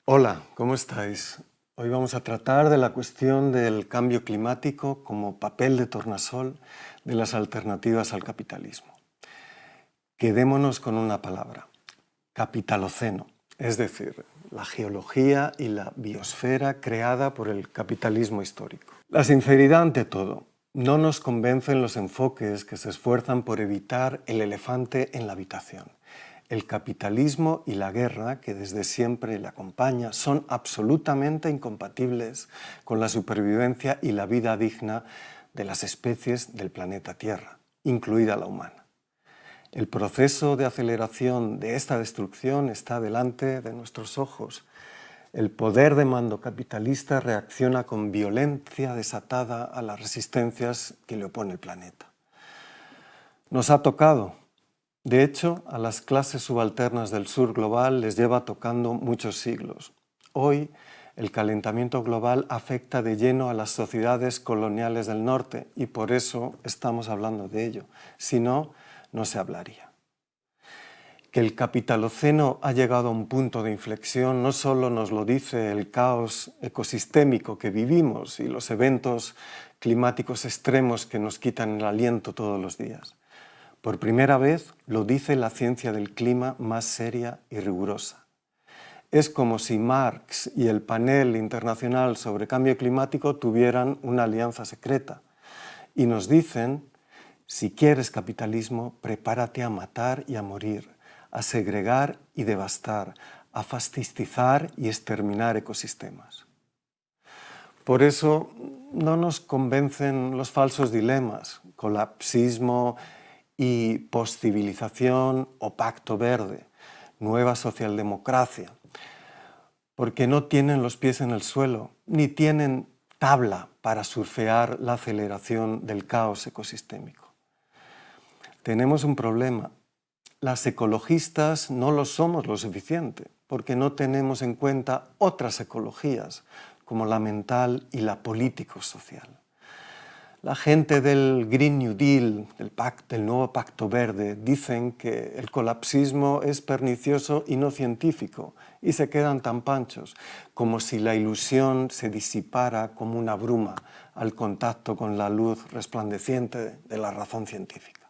Hola, ¿cómo estáis? Hoy vamos a tratar de la cuestión del cambio climático como papel de tornasol de las alternativas al capitalismo. Quedémonos con una palabra, capitaloceno, es decir, la geología y la biosfera creada por el capitalismo histórico. La sinceridad ante todo. No nos convencen los enfoques que se esfuerzan por evitar el elefante en la habitación. El capitalismo y la guerra, que desde siempre le acompaña, son absolutamente incompatibles con la supervivencia y la vida digna de las especies del planeta Tierra, incluida la humana. El proceso de aceleración de esta destrucción está delante de nuestros ojos. El poder de mando capitalista reacciona con violencia desatada a las resistencias que le opone el planeta. Nos ha tocado. De hecho, a las clases subalternas del sur global les lleva tocando muchos siglos. Hoy, el calentamiento global afecta de lleno a las sociedades coloniales del norte y por eso estamos hablando de ello. Si no, no se hablaría. Que el capitaloceno ha llegado a un punto de inflexión no solo nos lo dice el caos ecosistémico que vivimos y los eventos climáticos extremos que nos quitan el aliento todos los días. Por primera vez lo dice la ciencia del clima más seria y rigurosa. Es como si Marx y el panel internacional sobre cambio climático tuvieran una alianza secreta y nos dicen, si quieres capitalismo, prepárate a matar y a morir, a segregar y devastar, a fascistizar y exterminar ecosistemas. Por eso no nos convencen los falsos dilemas, colapsismo y postcivilización o pacto verde, nueva socialdemocracia, porque no tienen los pies en el suelo, ni tienen tabla para surfear la aceleración del caos ecosistémico. Tenemos un problema. Las ecologistas no lo somos lo suficiente, porque no tenemos en cuenta otras ecologías, como la mental y la político-social. La gente del Green New Deal, del nuevo Pacto Verde, dicen que el colapsismo es pernicioso y no científico, y se quedan tan panchos, como si la ilusión se disipara como una bruma al contacto con la luz resplandeciente de la razón científica.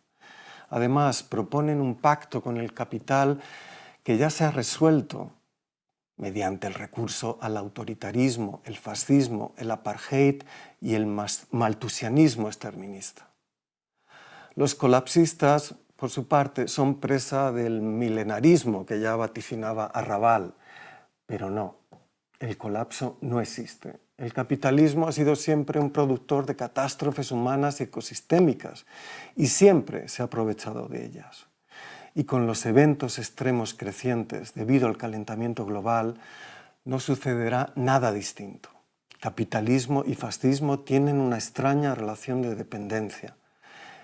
Además, proponen un pacto con el capital que ya se ha resuelto mediante el recurso al autoritarismo, el fascismo, el apartheid y el maltusianismo exterminista. Los colapsistas, por su parte, son presa del milenarismo que ya vaticinaba Arrabal, pero no, el colapso no existe. El capitalismo ha sido siempre un productor de catástrofes humanas y ecosistémicas y siempre se ha aprovechado de ellas. Y con los eventos extremos crecientes debido al calentamiento global, no sucederá nada distinto. Capitalismo y fascismo tienen una extraña relación de dependencia.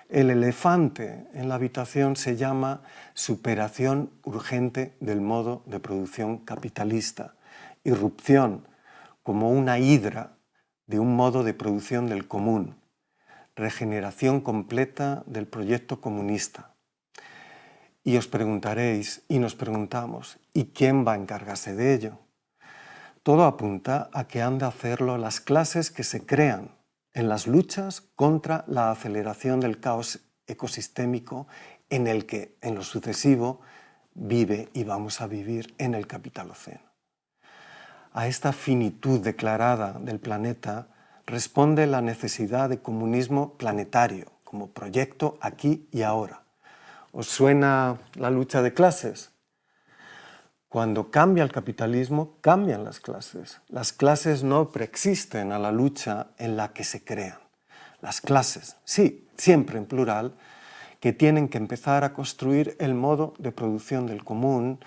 El elefante en la habitación se llama superación urgente del modo de producción capitalista, irrupción como una hidra de un modo de producción del común, regeneración completa del proyecto comunista. Y os preguntaréis, y nos preguntamos, ¿y quién va a encargarse de ello? Todo apunta a que han de hacerlo las clases que se crean en las luchas contra la aceleración del caos ecosistémico en el que, en lo sucesivo, vive y vamos a vivir en el capitaloceno. A esta finitud declarada del planeta responde la necesidad de comunismo planetario como proyecto aquí y ahora. ¿Os suena la lucha de clases? Cuando cambia el capitalismo, cambian las clases. Las clases no preexisten a la lucha en la que se crean. Las clases, sí, siempre en plural, que tienen que empezar a construir el modo de producción del común,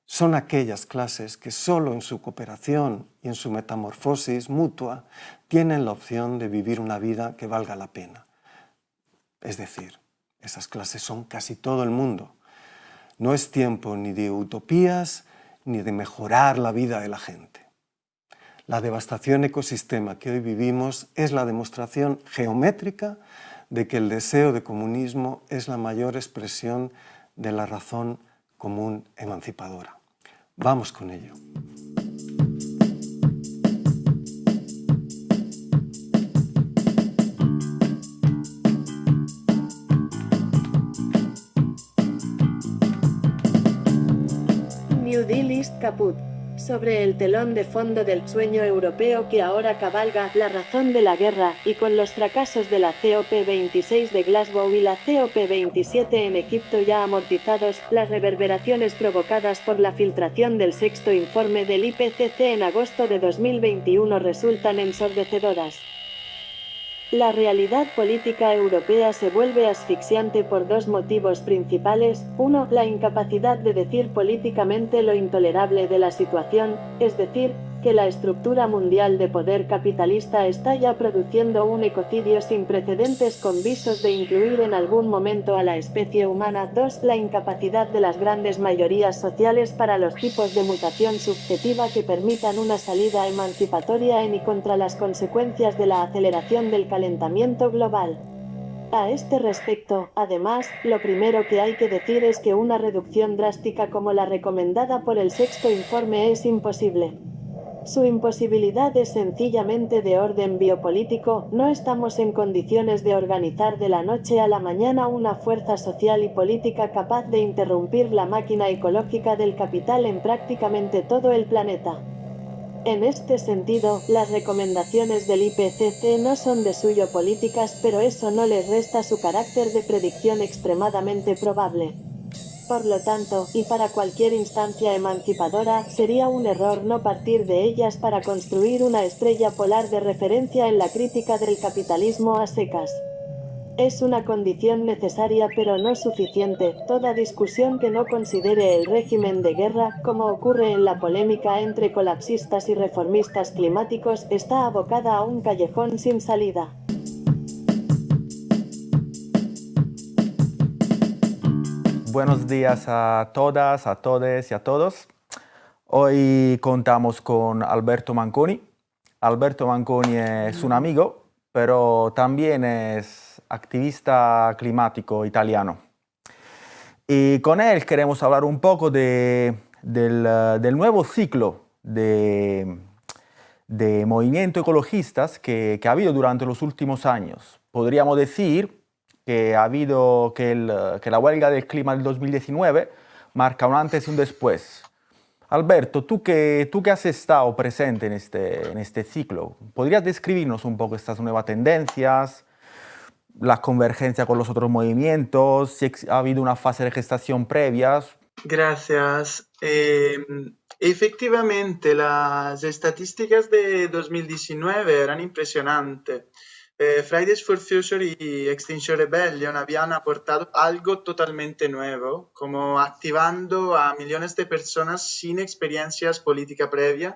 son aquellas clases que solo en su cooperación y en su metamorfosis mutua tienen la opción de vivir una vida que valga la pena. Es decir, esas clases son casi todo el mundo. No es tiempo ni de utopías ni de mejorar la vida de la gente. La devastación ecosistema que hoy vivimos es la demostración geométrica de que el deseo de comunismo es la mayor expresión de la razón común emancipadora. Vamos con ello. caput. Sobre el telón de fondo del sueño europeo que ahora cabalga la razón de la guerra, y con los fracasos de la COP26 de Glasgow y la COP27 en Egipto ya amortizados, las reverberaciones provocadas por la filtración del sexto informe del IPCC en agosto de 2021 resultan ensordecedoras. La realidad política europea se vuelve asfixiante por dos motivos principales. Uno, la incapacidad de decir políticamente lo intolerable de la situación, es decir, que la estructura mundial de poder capitalista está ya produciendo un ecocidio sin precedentes con visos de incluir en algún momento a la especie humana. Dos, la incapacidad de las grandes mayorías sociales para los tipos de mutación subjetiva que permitan una salida emancipatoria en y contra las consecuencias de la aceleración del calentamiento global. A este respecto, además, lo primero que hay que decir es que una reducción drástica como la recomendada por el sexto informe es imposible. Su imposibilidad es sencillamente de orden biopolítico. No estamos en condiciones de organizar de la noche a la mañana una fuerza social y política capaz de interrumpir la máquina ecológica del capital en prácticamente todo el planeta. En este sentido, las recomendaciones del IPCC no son de suyo políticas, pero eso no les resta su carácter de predicción extremadamente probable. Por lo tanto, y para cualquier instancia emancipadora, sería un error no partir de ellas para construir una estrella polar de referencia en la crítica del capitalismo a secas. Es una condición necesaria pero no suficiente. Toda discusión que no considere el régimen de guerra, como ocurre en la polémica entre colapsistas y reformistas climáticos, está abocada a un callejón sin salida. Buenos días a todas, a todos y a todos. Hoy contamos con Alberto Manconi. Alberto Manconi es un amigo, pero también es activista climático italiano. Y con él queremos hablar un poco del nuevo ciclo de movimientos ecologistas que ha habido durante los últimos años. Podríamos decir que la huelga del clima del 2019 marca un antes y un después. Alberto, tú que has estado presente en este ciclo, ¿podrías describirnos un poco estas nuevas tendencias, la convergencia con los otros movimientos, si ha habido una fase de gestación previa? Gracias. Efectivamente, las estadísticas de 2019 eran impresionantes. Fridays for Future y Extinction Rebellion habían aportado algo totalmente nuevo, como activando a millones de personas sin experiencias políticas previas.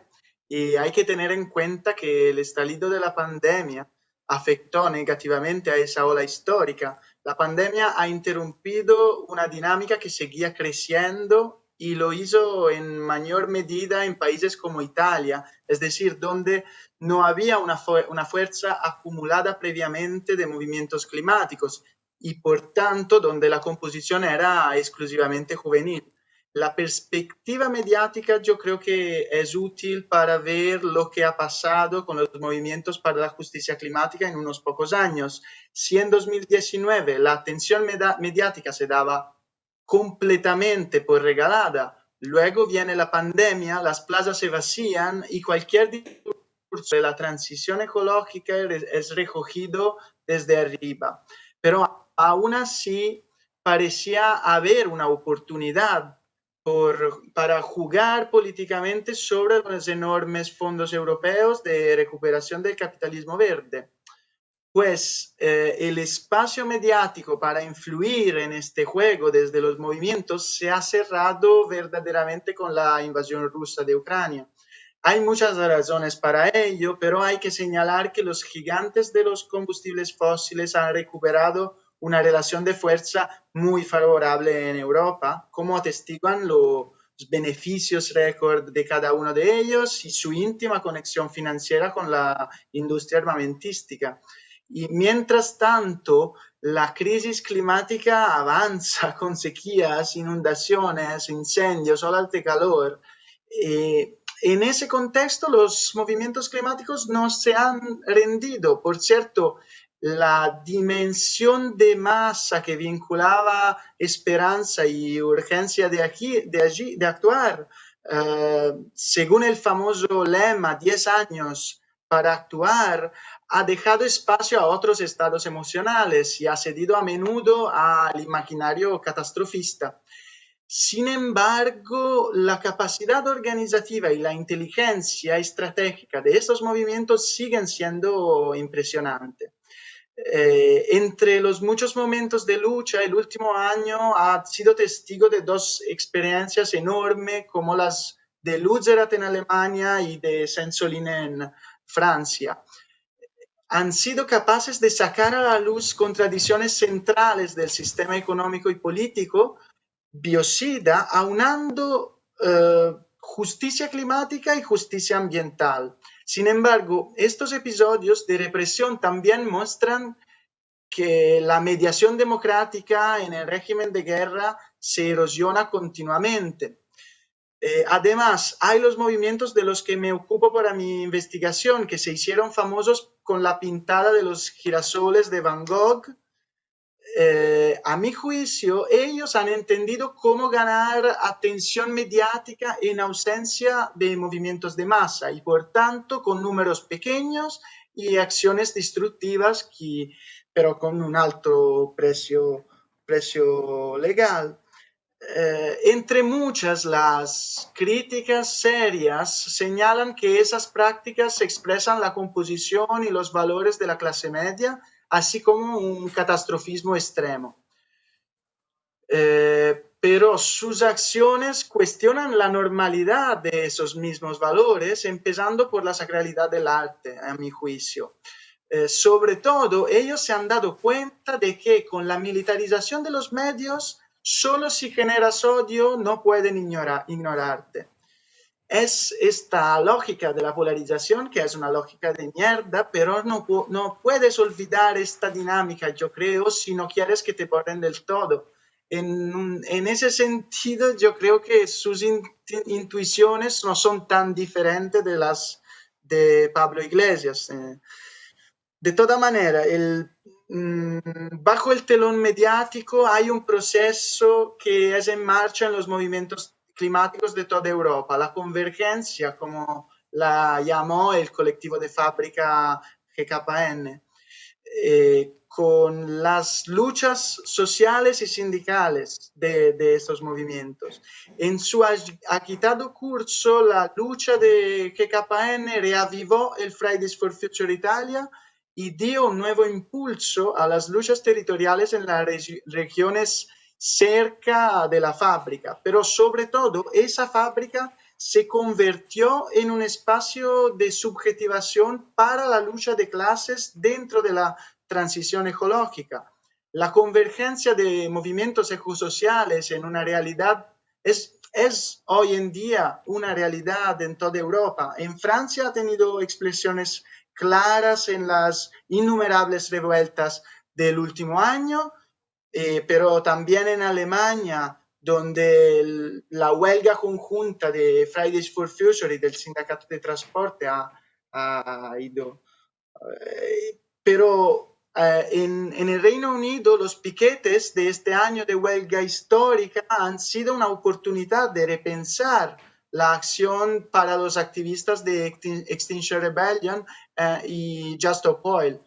Y hay que tener en cuenta que el estallido de la pandemia afectó negativamente a esa ola histórica. La pandemia ha interrumpido una dinámica que seguía creciendo y lo hizo en mayor medida en países como Italia, es decir, donde no había una fuerza acumulada previamente de movimientos climáticos y por tanto donde la composición era exclusivamente juvenil. La perspectiva mediática yo creo que es útil para ver lo que ha pasado con los movimientos para la justicia climática en unos pocos años. Si en 2019 la atención mediática se daba completamente por regalada, luego viene la pandemia, las plazas se vacían y cualquier discurso de la transición ecológica es recogido desde arriba. Pero aún así parecía haber una oportunidad para jugar políticamente sobre los enormes fondos europeos de recuperación del capitalismo verde. Pues el espacio mediático para influir en este juego desde los movimientos se ha cerrado verdaderamente con la invasión rusa de Ucrania. Hay muchas razones para ello, pero hay que señalar que los gigantes de los combustibles fósiles han recuperado una relación de fuerza muy favorable en Europa, como atestiguan los beneficios récord de cada uno de ellos y su íntima conexión financiera con la industria armamentística. Y mientras tanto, la crisis climática avanza con sequías, inundaciones, incendios, olas de calor. En ese contexto, los movimientos climáticos no se han rendido. Por cierto, la dimensión de masa que vinculaba esperanza y urgencia de actuar según el famoso lema 10 años para actuar, ha dejado espacio a otros estados emocionales y ha cedido a menudo al imaginario catastrofista. Sin embargo, la capacidad organizativa y la inteligencia estratégica de estos movimientos siguen siendo impresionantes. Entre los muchos momentos de lucha, el último año ha sido testigo de dos experiencias enormes, como las de Lützerath en Alemania y de Saint-Soline en Francia. Han sido capaces de sacar a la luz contradicciones centrales del sistema económico y político biocida, aunando justicia climática y justicia ambiental. Sin embargo, estos episodios de represión también muestran que la mediación democrática en el régimen de guerra se erosiona continuamente. Además, hay los movimientos de los que me ocupo para mi investigación, que se hicieron famosos con la pintada de los girasoles de Van Gogh. A mi juicio, ellos han entendido cómo ganar atención mediática en ausencia de movimientos de masa y, por tanto, con números pequeños y acciones destructivas, pero con un alto precio legal. Entre muchas, las críticas serias señalan que esas prácticas expresan la composición y los valores de la clase media, así como un catastrofismo extremo. Pero sus acciones cuestionan la normalidad de esos mismos valores, empezando por la sacralidad del arte, a mi juicio. Sobre todo, ellos se han dado cuenta de que con la militarización de los medios, solo si generas odio no pueden ignorarte. Es esta lógica de la polarización, que es una lógica de mierda, pero no puedes olvidar esta dinámica, yo creo, si no quieres que te borren del todo. En ese sentido, yo creo que sus intuiciones no son tan diferentes de las de Pablo Iglesias. De toda manera, bajo el telón mediático hay un proceso que es en marcha en los movimientos climáticos de toda Europa, la convergencia, como la llamó el colectivo de fábrica GKN, con las luchas sociales y sindicales de estos movimientos. En su agitado curso, la lucha de GKN reavivó el Fridays for Future Italia y dio un nuevo impulso a las luchas territoriales en las regiones cerca de la fábrica, pero sobre todo esa fábrica se convirtió en un espacio de subjetivación para la lucha de clases dentro de la transición ecológica. La convergencia de movimientos ecosociales en una realidad es hoy en día una realidad en toda Europa. En Francia ha tenido expresiones claras en las innumerables revueltas del último año, pero también en Alemania, donde la huelga conjunta de Fridays for Future y del sindicato de transporte ha ido. Pero en el Reino Unido, los piquetes de este año de huelga histórica han sido una oportunidad de repensar la acción para los activistas de Extinction Rebellion y Just Stop Oil,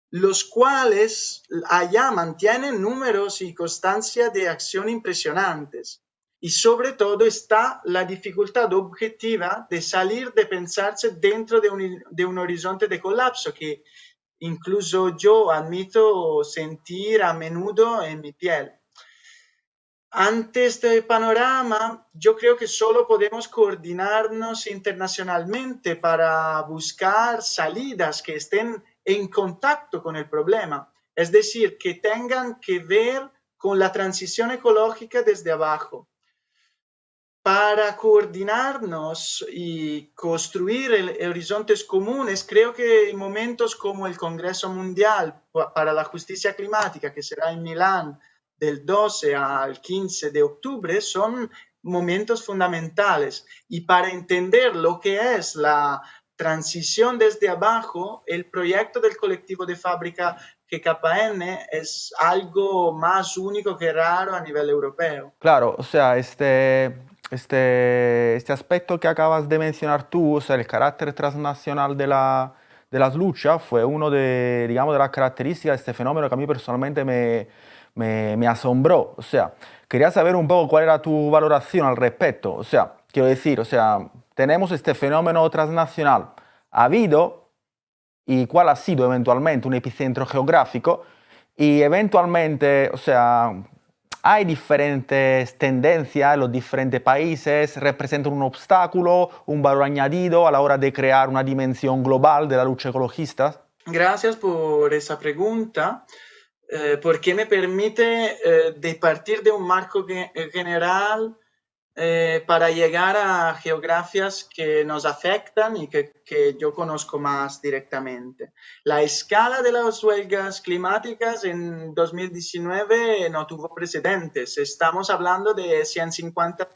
los cuales allá mantienen números y constancia de acción impresionantes. Y sobre todo está la dificultad objetiva de salir de pensarse dentro de un horizonte de colapso que incluso yo admito sentir a menudo en mi piel. Ante este panorama, yo creo que solo podemos coordinarnos internacionalmente para buscar salidas que estén en contacto con el problema, es decir, que tengan que ver con la transición ecológica desde abajo. Para coordinarnos y construir horizontes comunes, creo que en momentos como el Congreso Mundial para la Justicia Climática, que será en Milán del 12 al 15 de octubre, son momentos fundamentales. Y para entender lo que es la transición desde abajo, el proyecto del colectivo de fábrica GKN es algo más único que raro a nivel europeo. Claro, o sea, este aspecto que acabas de mencionar tú, o sea, el carácter transnacional de las luchas, fue uno de, digamos, de las características de este fenómeno que a mí personalmente me asombró. O sea, quería saber un poco cuál era tu valoración al respecto. O sea, quiero decir, o sea, tenemos este fenómeno transnacional. ¿Ha habido y cuál ha sido eventualmente un epicentro geográfico? Y eventualmente, o sea, hay diferentes tendencias en los diferentes países, representan un obstáculo, un valor añadido a la hora de crear una dimensión global de la lucha ecologista. Gracias por esa pregunta, porque me permite de partir de un marco general para llegar a geografías que nos afectan y que yo conozco más directamente. La escala de las huelgas climáticas en 2019 no tuvo precedentes. Estamos hablando de 150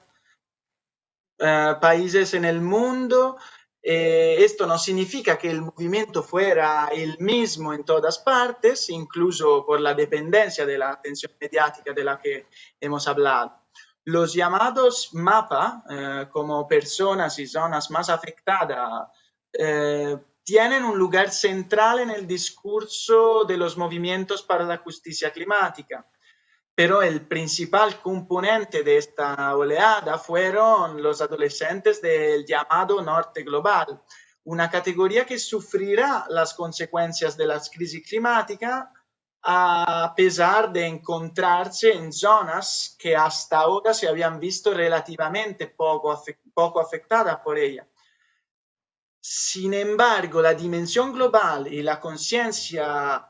países en el mundo. Esto no significa que el movimiento fuera el mismo en todas partes, incluso por la dependencia de la atención mediática de la que hemos hablado. Los llamados MAPA, como personas y zonas más afectadas, tienen un lugar central en el discurso de los movimientos para la justicia climática. Pero el principal componente de esta oleada fueron los adolescentes del llamado Norte Global, una categoría que sufrirá las consecuencias de la crisis climática a pesar de encontrarse en zonas que hasta ahora se habían visto relativamente poco afectadas por ella. Sin embargo, la dimensión global y la conciencia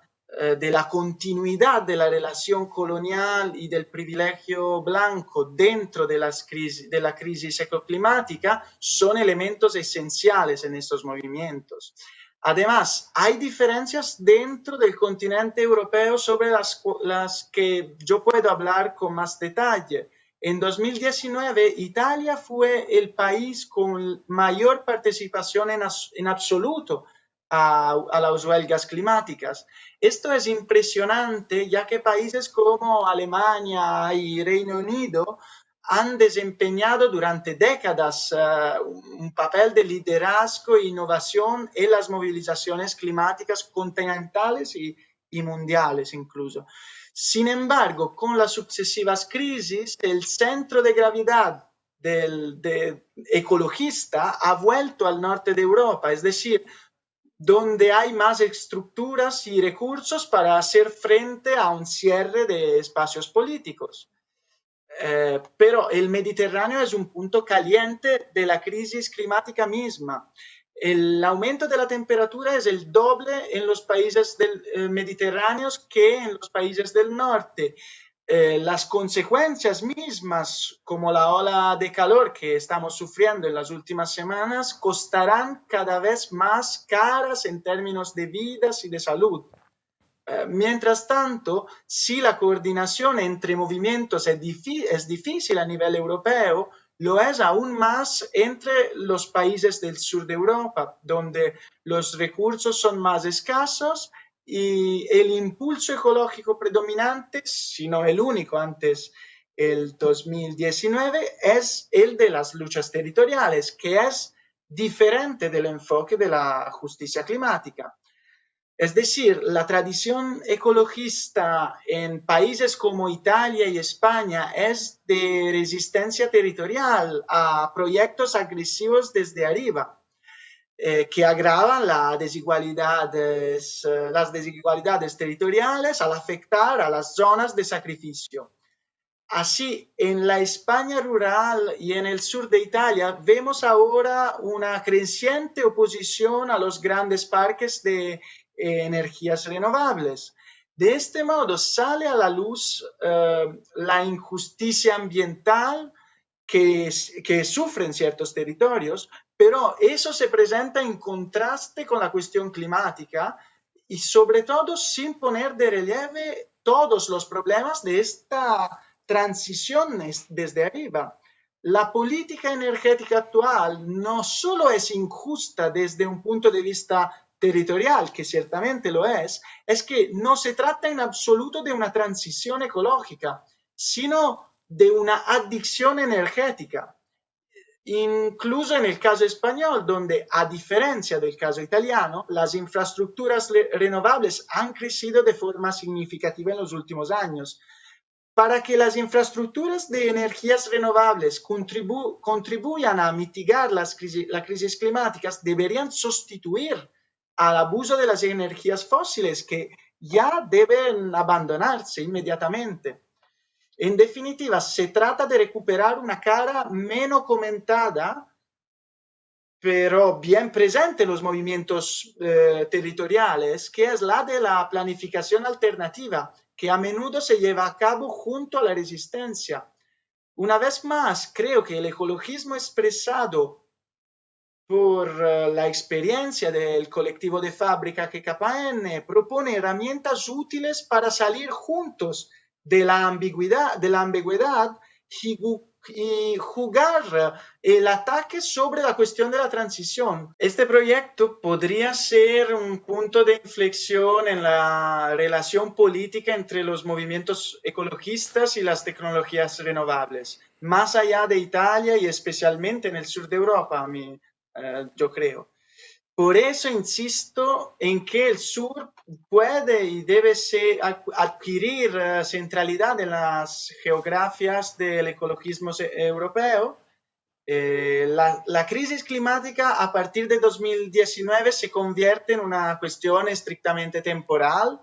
de la continuidad de la relación colonial y del privilegio blanco dentro de la crisis ecoclimática son elementos esenciales en estos movimientos. Además, hay diferencias dentro del continente europeo sobre las que yo puedo hablar con más detalle. En 2019, Italia fue el país con mayor participación en absoluto a las huelgas climáticas. Esto es impresionante, ya que países como Alemania y Reino Unido han desempeñado durante décadas un papel de liderazgo e innovación en las movilizaciones climáticas continentales y mundiales incluso. Sin embargo, con las sucesivas crisis, el centro de gravedad del ecologista ha vuelto al norte de Europa, es decir, donde hay más estructuras y recursos para hacer frente a un cierre de espacios políticos. Pero el Mediterráneo es un punto caliente de la crisis climática misma. El aumento de la temperatura es el doble en los países mediterráneos que en los países del norte. Las consecuencias mismas, como la ola de calor que estamos sufriendo en las últimas semanas, costarán cada vez más caras en términos de vidas y de salud. Mientras tanto, si la coordinación entre movimientos es difícil a nivel europeo, lo es aún más entre los países del sur de Europa, donde los recursos son más escasos y el impulso ecológico predominante, si no el único antes el 2019, es el de las luchas territoriales, que es diferente del enfoque de la justicia climática. Es decir, la tradición ecologista en países como Italia y España es de resistencia territorial a proyectos agresivos desde arriba, que agravan las desigualdades territoriales al afectar a las zonas de sacrificio. Así, en la España rural y en el sur de Italia vemos ahora una creciente oposición a los grandes parques de energías renovables. De este modo sale a la luz la injusticia ambiental que sufren ciertos territorios, pero eso se presenta en contraste con la cuestión climática y sobre todo sin poner de relieve todos los problemas de esta transición desde arriba. La política energética actual no solo es injusta desde un punto de vista territorial, que ciertamente lo es que no se trata en absoluto de una transición ecológica, sino de una adicción energética. incluso en el caso español, donde a diferencia del caso italiano, las infraestructuras renovables han crecido de forma significativa en los últimos años. Para que las infraestructuras de energías renovables contribuyan a mitigar las crisis climáticas, deberían sustituir al abuso de las energías fósiles que ya deben abandonarse inmediatamente. En definitiva, se trata de recuperar una cara menos comentada, pero bien presente en los movimientos territoriales, que es la de la planificación alternativa, que a menudo se lleva a cabo junto a la resistencia. Una vez más, creo que el ecologismo expresado por la experiencia del colectivo de fábrica KKN propone herramientas útiles para salir juntos de la ambigüedad y jugar el ataque sobre la cuestión de la transición. Este proyecto podría ser un punto de inflexión en la relación política entre los movimientos ecologistas y las tecnologías renovables, más allá de Italia y especialmente en el sur de Europa, yo creo. Por eso insisto en que el sur puede y debe adquirir centralidad en las geografías del ecologismo europeo. La crisis climática a partir de 2019 se convierte en una cuestión estrictamente temporal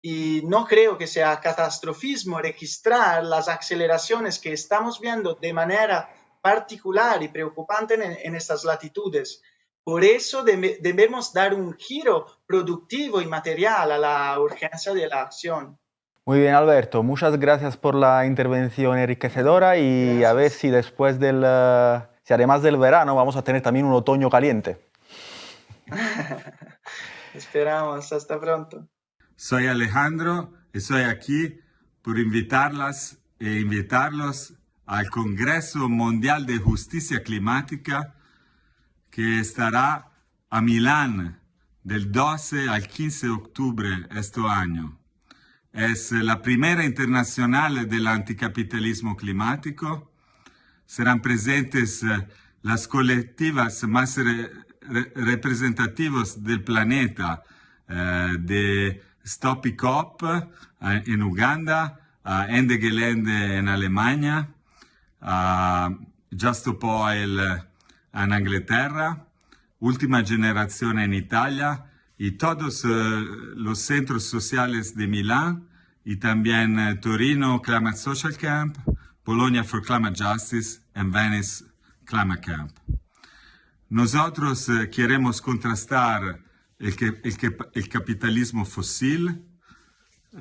y no creo que sea catastrofismo registrar las aceleraciones que estamos viendo de manera particular y preocupante en estas latitudes. Por eso debemos dar un giro productivo y material a la urgencia de la acción. Muy bien, Alberto, muchas gracias por la intervención enriquecedora y Gracias. A ver si después si además del verano vamos a tener también un otoño caliente. Esperamos, hasta pronto. Soy Alejandro y estoy aquí por invitarlas e invitarlos al Congreso Mundial de Justicia Climática que estará a Milán del 12 al 15 de octubre este año. Es la primera internacional del anticapitalismo climático. Serán presentes las colectivas más representativas del planeta, de Stop COP en Uganda, Ende Gelände en Alemania, Just Stop Oil en Inglaterra, Última Generación en Italia y todos los centros sociales de Milán y también Torino Climate Social Camp, Bologna for Climate Justice y Venice Climate Camp. Nosotros queremos contrastar el capitalismo fósil.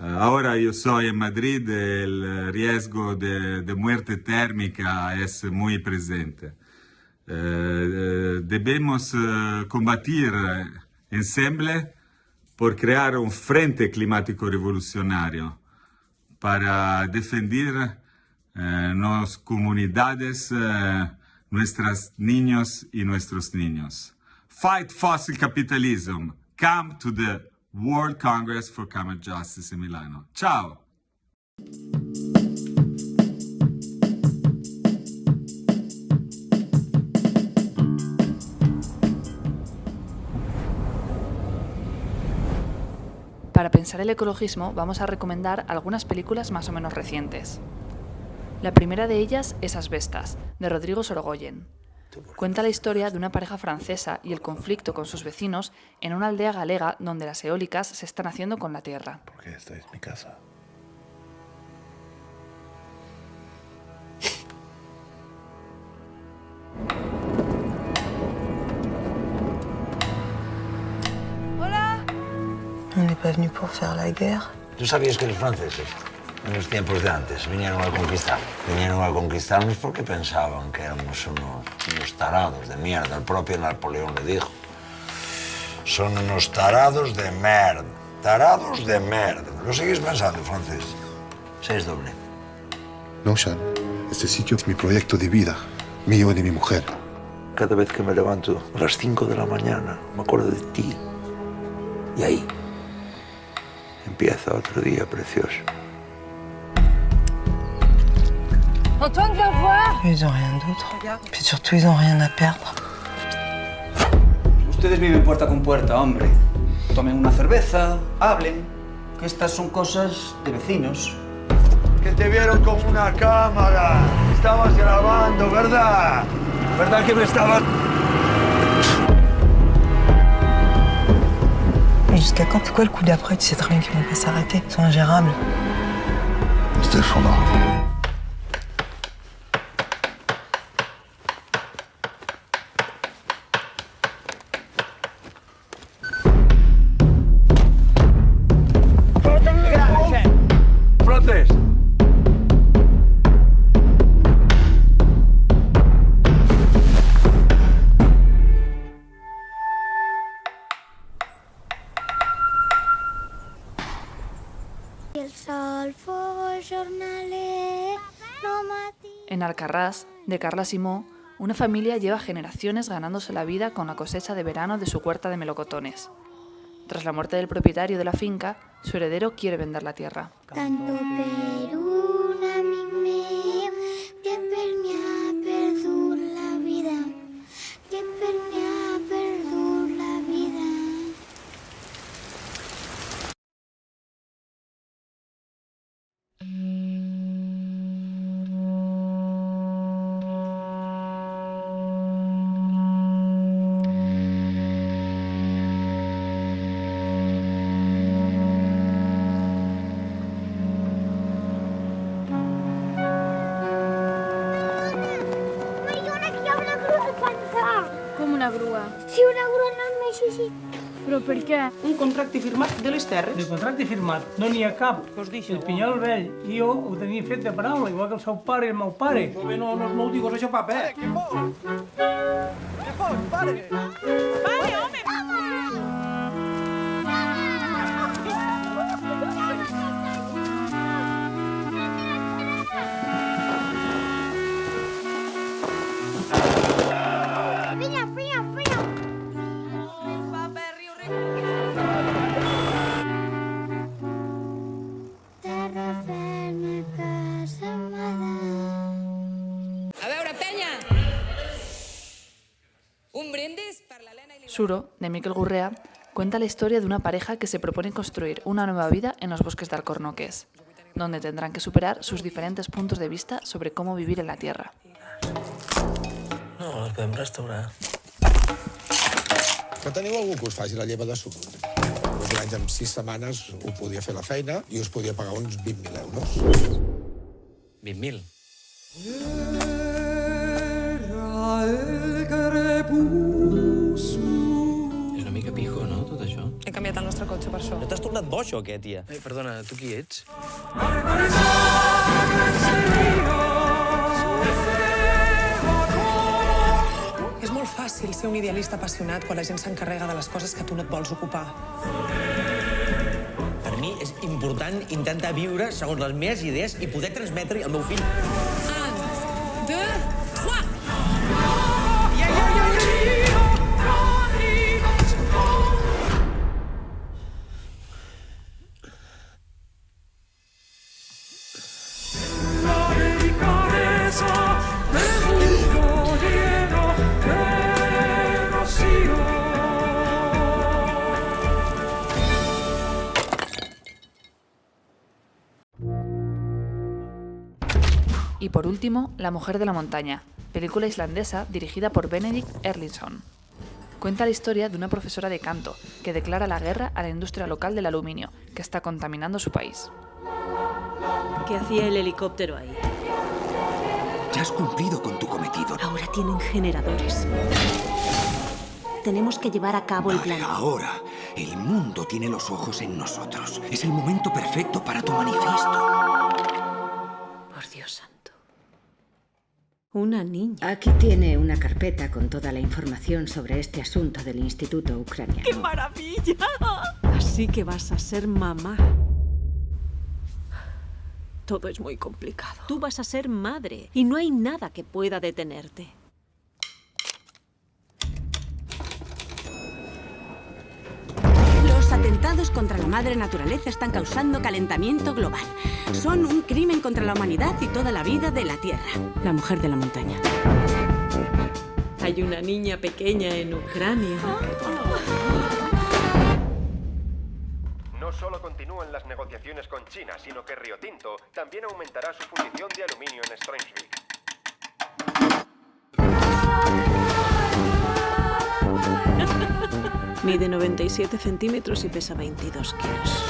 Ahora yo soy en Madrid, el riesgo de muerte térmica es muy presente. Debemos combatir ensemble por crear un frente climático revolucionario para defender nuestras comunidades, nuestros niños y nuestros niños. Fight fossil capitalism. Come to the World Congress for Climate Justice in Milano. Ciao! Para pensar el ecologismo vamos a recomendar algunas películas más o menos recientes. La primera de ellas es Asbestas, de Rodrigo Sorogoyen. Cuenta la historia de una pareja francesa y el conflicto con sus vecinos en una aldea galega donde las eólicas se están haciendo con la tierra. Porque esta es mi casa. On n'est pas venu pour faire la guerre. ¿Tú sabías que los franceses, en los tiempos de antes, vinieron a conquistar? Vinieron a conquistarnos porque pensaban que éramos unos tarados de mierda. El propio Napoleón le dijo. Son unos tarados de merda. Tarados de merda. ¿Lo seguís pensando, francés? 6 doble. No, Sean. Este sitio es mi proyecto de vida, mío y de mi mujer. Cada vez que me levanto a las 5 de la mañana, me acuerdo de ti. Y ahí empieza otro día precioso. Antoine, viens voir. Ils ont rien d'autre. Puis surtout, ils ont rien à perdre. Ustedes viven puerta con puerta, hombre. Tomen una cerveza, hablen, que estas son cosas de vecinos. Que te vieron con una cámara. Estabas grabando, ¿verdad? ¿Verdad que me estabas...? Jusqu'à quand? C'est quoi le coup d'après? Tu sais très bien qu'ils vont pas s'arrêter. C'est ingérable. Stefano. ¡Frances! En Alcarràs, de Carla Simó, una familia lleva generaciones ganándose la vida con la cosecha de verano de su huerta de melocotones. Tras la muerte del propietario de la finca, su heredero quiere vender la tierra. Canto per un amic meu que per mi ha perdut la vida, que per mi ha perdut la vida. Sí, una grua no em així. Però per què? Un contracte firmat de les terres. De contracte firmat no n'hi ha cap. Què us deixo? El Pinyol vell i jo ho tenia fet de paraula, igual que el seu pare i el meu pare. Però no ho digues això, papa, eh? Què fos? Pare! Pare, home! Suro, de Miquel Gurrea, cuenta la historia de una pareja que se propone construir una nueva vida en los bosques de Alcornoques, donde tendrán que superar sus diferentes puntos de vista sobre cómo vivir en la tierra. No, les podem restaurar. Que teniu algú que us faci la lleva de suro? Dos anys en 6 setmanes ho podia fer la feina i us podia pagar uns 20.000 euros. 20.000? És una mica pijo, no, tot això? He canviat el nostre cotxe per això. No t'has tornat boig o què, tia? Perdona, tu qui ets? És molt fàcil ser un idealista apassionat quan la gent s'encarrega de les coses que tu no et vols ocupar. Per mi és important intentar viure segons les meves idees i poder transmetre-hi al meu fill. 1, 2, 3! Y por último, La mujer de la montaña, película islandesa dirigida por Benedikt Erlingsson. Cuenta la historia de una profesora de canto que declara la guerra a la industria local del aluminio, que está contaminando su país. ¿Qué hacía el helicóptero ahí? Ya has cumplido con tu cometido. Ahora tienen generadores. Tenemos que llevar a cabo el plan. Ahora, el mundo tiene los ojos en nosotros. Es el momento perfecto para tu manifiesto. Por Dios santo. Una niña. Aquí tiene una carpeta con toda la información sobre este asunto del Instituto Ucraniano. ¡Qué maravilla! Así que vas a ser mamá. Todo es muy complicado. Tú vas a ser madre y no hay nada que pueda detenerte. Los atentados contra la madre naturaleza están causando calentamiento global. Son un crimen contra la humanidad y toda la vida de la Tierra. La mujer de la montaña. Hay una niña pequeña en Ucrania. No solo continúan las negociaciones con China, sino que Rio Tinto también aumentará su fundición de aluminio en Stromsvik. Mide 97 centímetros y pesa 22 kilos.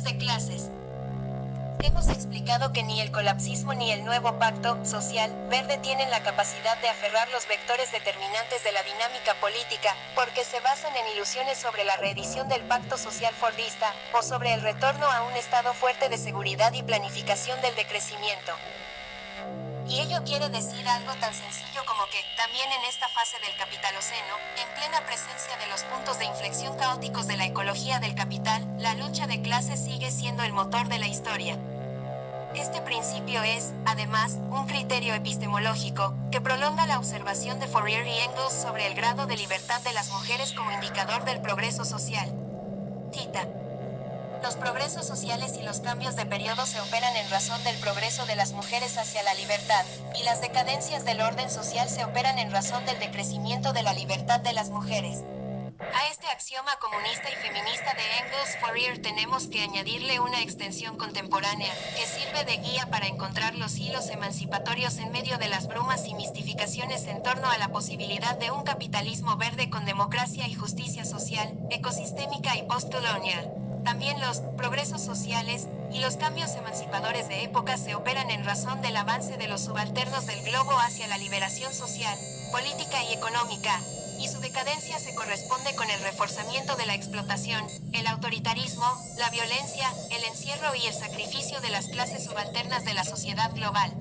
De clases. Hemos explicado que ni el colapsismo ni el nuevo pacto social verde tienen la capacidad de aferrar los vectores determinantes de la dinámica política, porque se basan en ilusiones sobre la reedición del pacto social fordista, o sobre el retorno a un estado fuerte de seguridad y planificación del decrecimiento. Y ello quiere decir algo tan sencillo como que, también en esta fase del capitaloceno, en plena presencia de los puntos de inflexión caóticos de la ecología del capital, la lucha de clases sigue siendo el motor de la historia. Este principio es, además, un criterio epistemológico, que prolonga la observación de Fourier y Engels sobre el grado de libertad de las mujeres como indicador del progreso social. Cita. Los progresos sociales y los cambios de periodo se operan en razón del progreso de las mujeres hacia la libertad, y las decadencias del orden social se operan en razón del decrecimiento de la libertad de las mujeres. A este axioma comunista y feminista de Engels-Fourier tenemos que añadirle una extensión contemporánea, que sirve de guía para encontrar los hilos emancipatorios en medio de las brumas y mistificaciones en torno a la posibilidad de un capitalismo verde con democracia y justicia social, ecosistémica y postcolonial. También los progresos sociales y los cambios emancipadores de época se operan en razón del avance de los subalternos del globo hacia la liberación social, política y económica, y su decadencia se corresponde con el reforzamiento de la explotación, el autoritarismo, la violencia, el encierro y el sacrificio de las clases subalternas de la sociedad global.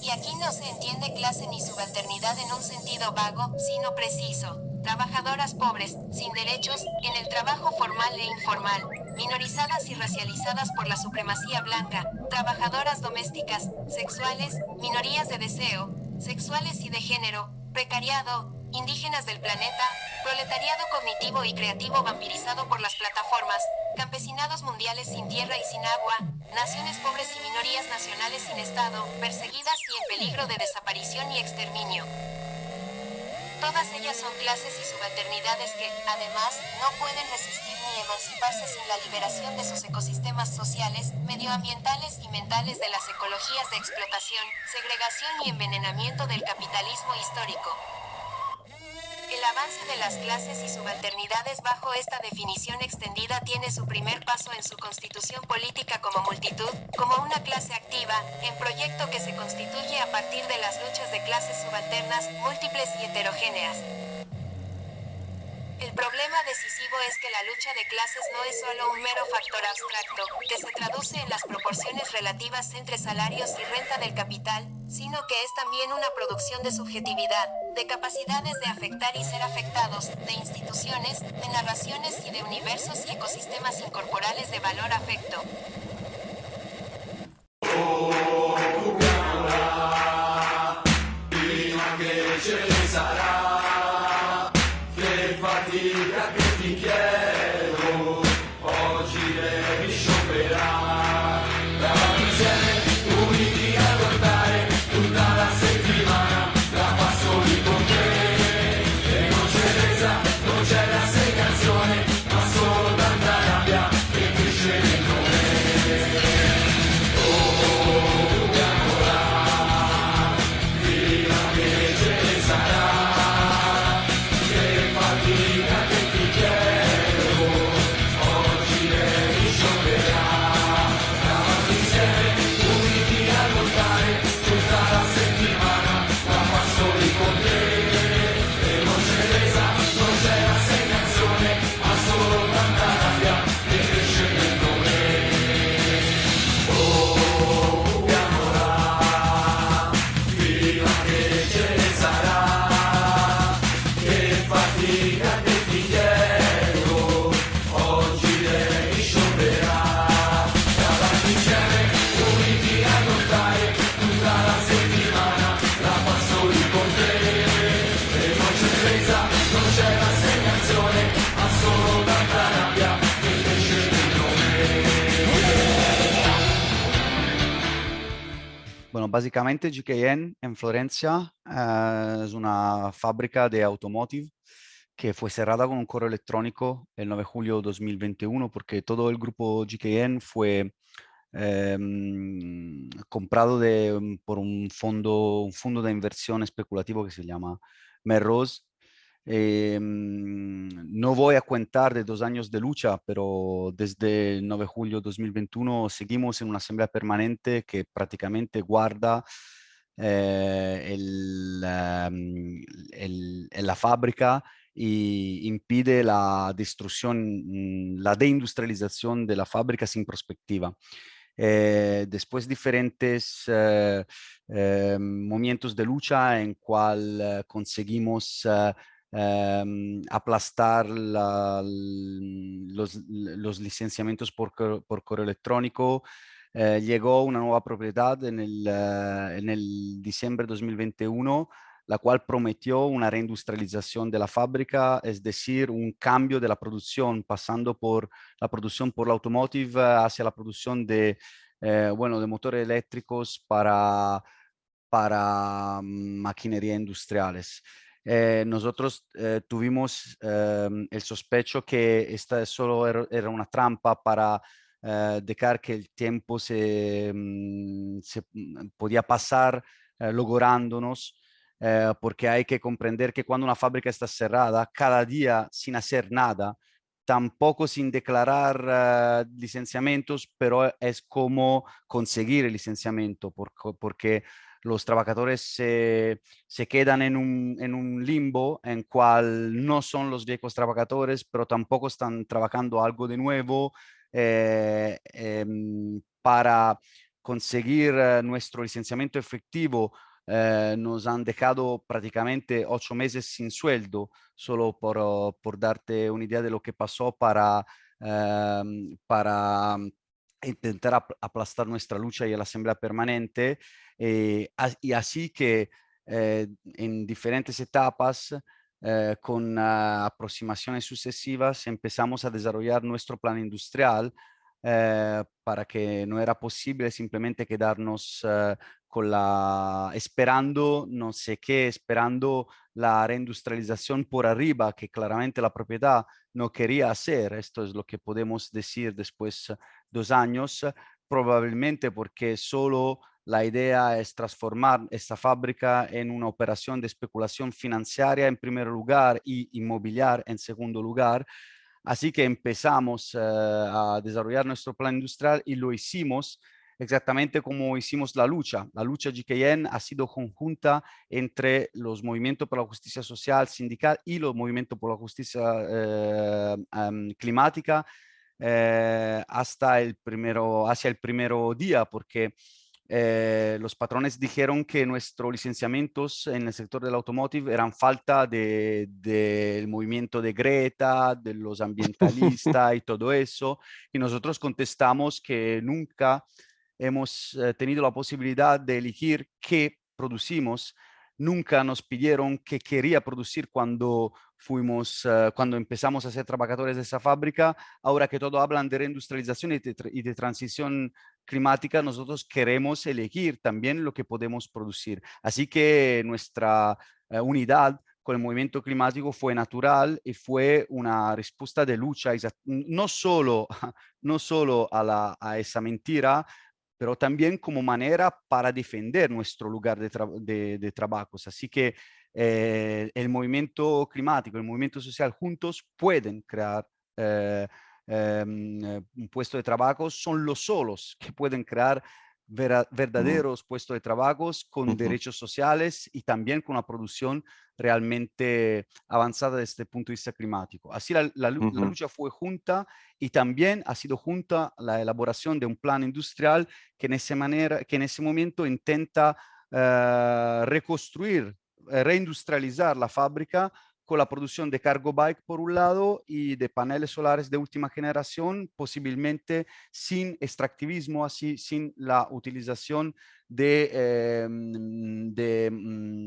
Y aquí no se entiende clase ni subalternidad en un sentido vago, sino preciso. Trabajadoras pobres, sin derechos, en el trabajo formal e informal, minorizadas y racializadas por la supremacía blanca, trabajadoras domésticas, sexuales, minorías de deseo, sexuales y de género, precariado, indígenas del planeta, proletariado cognitivo y creativo vampirizado por las plataformas, campesinados mundiales sin tierra y sin agua, naciones pobres y minorías nacionales sin Estado, perseguidas y en peligro de desaparición y exterminio. Todas ellas son clases y subalternidades que, además, no pueden resistir ni emanciparse sin la liberación de sus ecosistemas sociales, medioambientales y mentales de las ecologías de explotación, segregación y envenenamiento del capitalismo histórico. El avance de las clases y subalternidades bajo esta definición extendida tiene su primer paso en su constitución política como multitud, como una clase activa, en proyecto que se constituye a partir de las luchas de clases subalternas, múltiples y heterogéneas. El problema decisivo es que la lucha de clases no es solo un mero factor abstracto, que se traduce en las proporciones relativas entre salarios y renta del capital, sino que es también una producción de subjetividad, de capacidades de afectar y ser afectados, de instituciones, de narraciones y de universos y ecosistemas incorporales de valor afecto. Fino a che ce ne sarà. Bueno, básicamente GKN en Florencia es una fábrica de automotive que fue cerrada con un correo electrónico el 9 de julio de 2021 porque todo el grupo GKN fue comprado por un fondo de inversión especulativo que se llama Melrose. No voy a contar de 2 años de lucha, pero desde el 9 de julio de 2021 seguimos en una asamblea permanente que prácticamente guarda la fábrica y impide la destrucción, la deindustrialización de la fábrica sin perspectiva. Después diferentes movimientos de lucha en cual conseguimos aplastar los licenciamientos por correo electrónico. Llegó una nueva propiedad en el diciembre de 2021, la cual prometió una reindustrialización de la fábrica, es decir, un cambio de la producción, pasando por la producción por la automotive hacia la producción de motores eléctricos para maquinaria industriales. Nosotros tuvimos el sospecho que esta solo era una trampa para dejar que el tiempo se podía pasar lográndonos, porque hay que comprender que cuando una fábrica está cerrada, cada día sin hacer nada, tampoco sin declarar licenciamientos, pero es como conseguir el licenciamiento, porque los trabajadores se quedan en un limbo en cual no son los viejos trabajadores, pero tampoco están trabajando algo de nuevo para conseguir nuestro licenciamiento efectivo. Nos han dejado prácticamente 8 meses sin sueldo, solo por darte una idea de lo que pasó para intentar aplastar nuestra lucha y la asamblea permanente. Y así que en diferentes etapas, con aproximaciones sucesivas, empezamos a desarrollar nuestro plan industrial para que no era posible simplemente quedarnos esperando no sé qué, esperando la reindustrialización por arriba, que claramente la propiedad no quería hacer. Esto es lo que podemos decir después de 2 años, probablemente porque solo la idea es transformar esta fábrica en una operación de especulación financiera en primer lugar y inmobiliaria en segundo lugar. Así que empezamos a desarrollar nuestro plan industrial y lo hicimos exactamente como hicimos la lucha. La lucha GKN ha sido conjunta entre los movimientos por la justicia social, sindical y los movimientos por la justicia climática hacia el primero día, porque los patrones dijeron que nuestros licenciamientos en el sector del automotive eran falta del movimiento de Greta, de los ambientalistas y todo eso. Y nosotros contestamos que nunca hemos tenido la posibilidad de elegir qué producimos. Nunca nos pidieron qué quería producir cuando empezamos a ser trabajadores de esa fábrica. Ahora que todos hablan de reindustrialización y de transición climática, nosotros queremos elegir también lo que podemos producir. Así que nuestra unidad con el movimiento climático fue natural y fue una respuesta de lucha, no solo a esa mentira, pero también como manera para defender nuestro lugar de trabajo. Así que el movimiento climático, el movimiento social juntos pueden crear un puesto de trabajo, son los solos que pueden crear verdaderos puestos de trabajo con derechos sociales y también con una producción realmente avanzada desde el punto de vista climático. Así la lucha fue junta y también ha sido junta la elaboración de un plan industrial que en ese momento intenta reconstruir, reindustrializar la fábrica con la producción de cargo bike por un lado y de paneles solares de última generación, posiblemente sin extractivismo, así sin la utilización de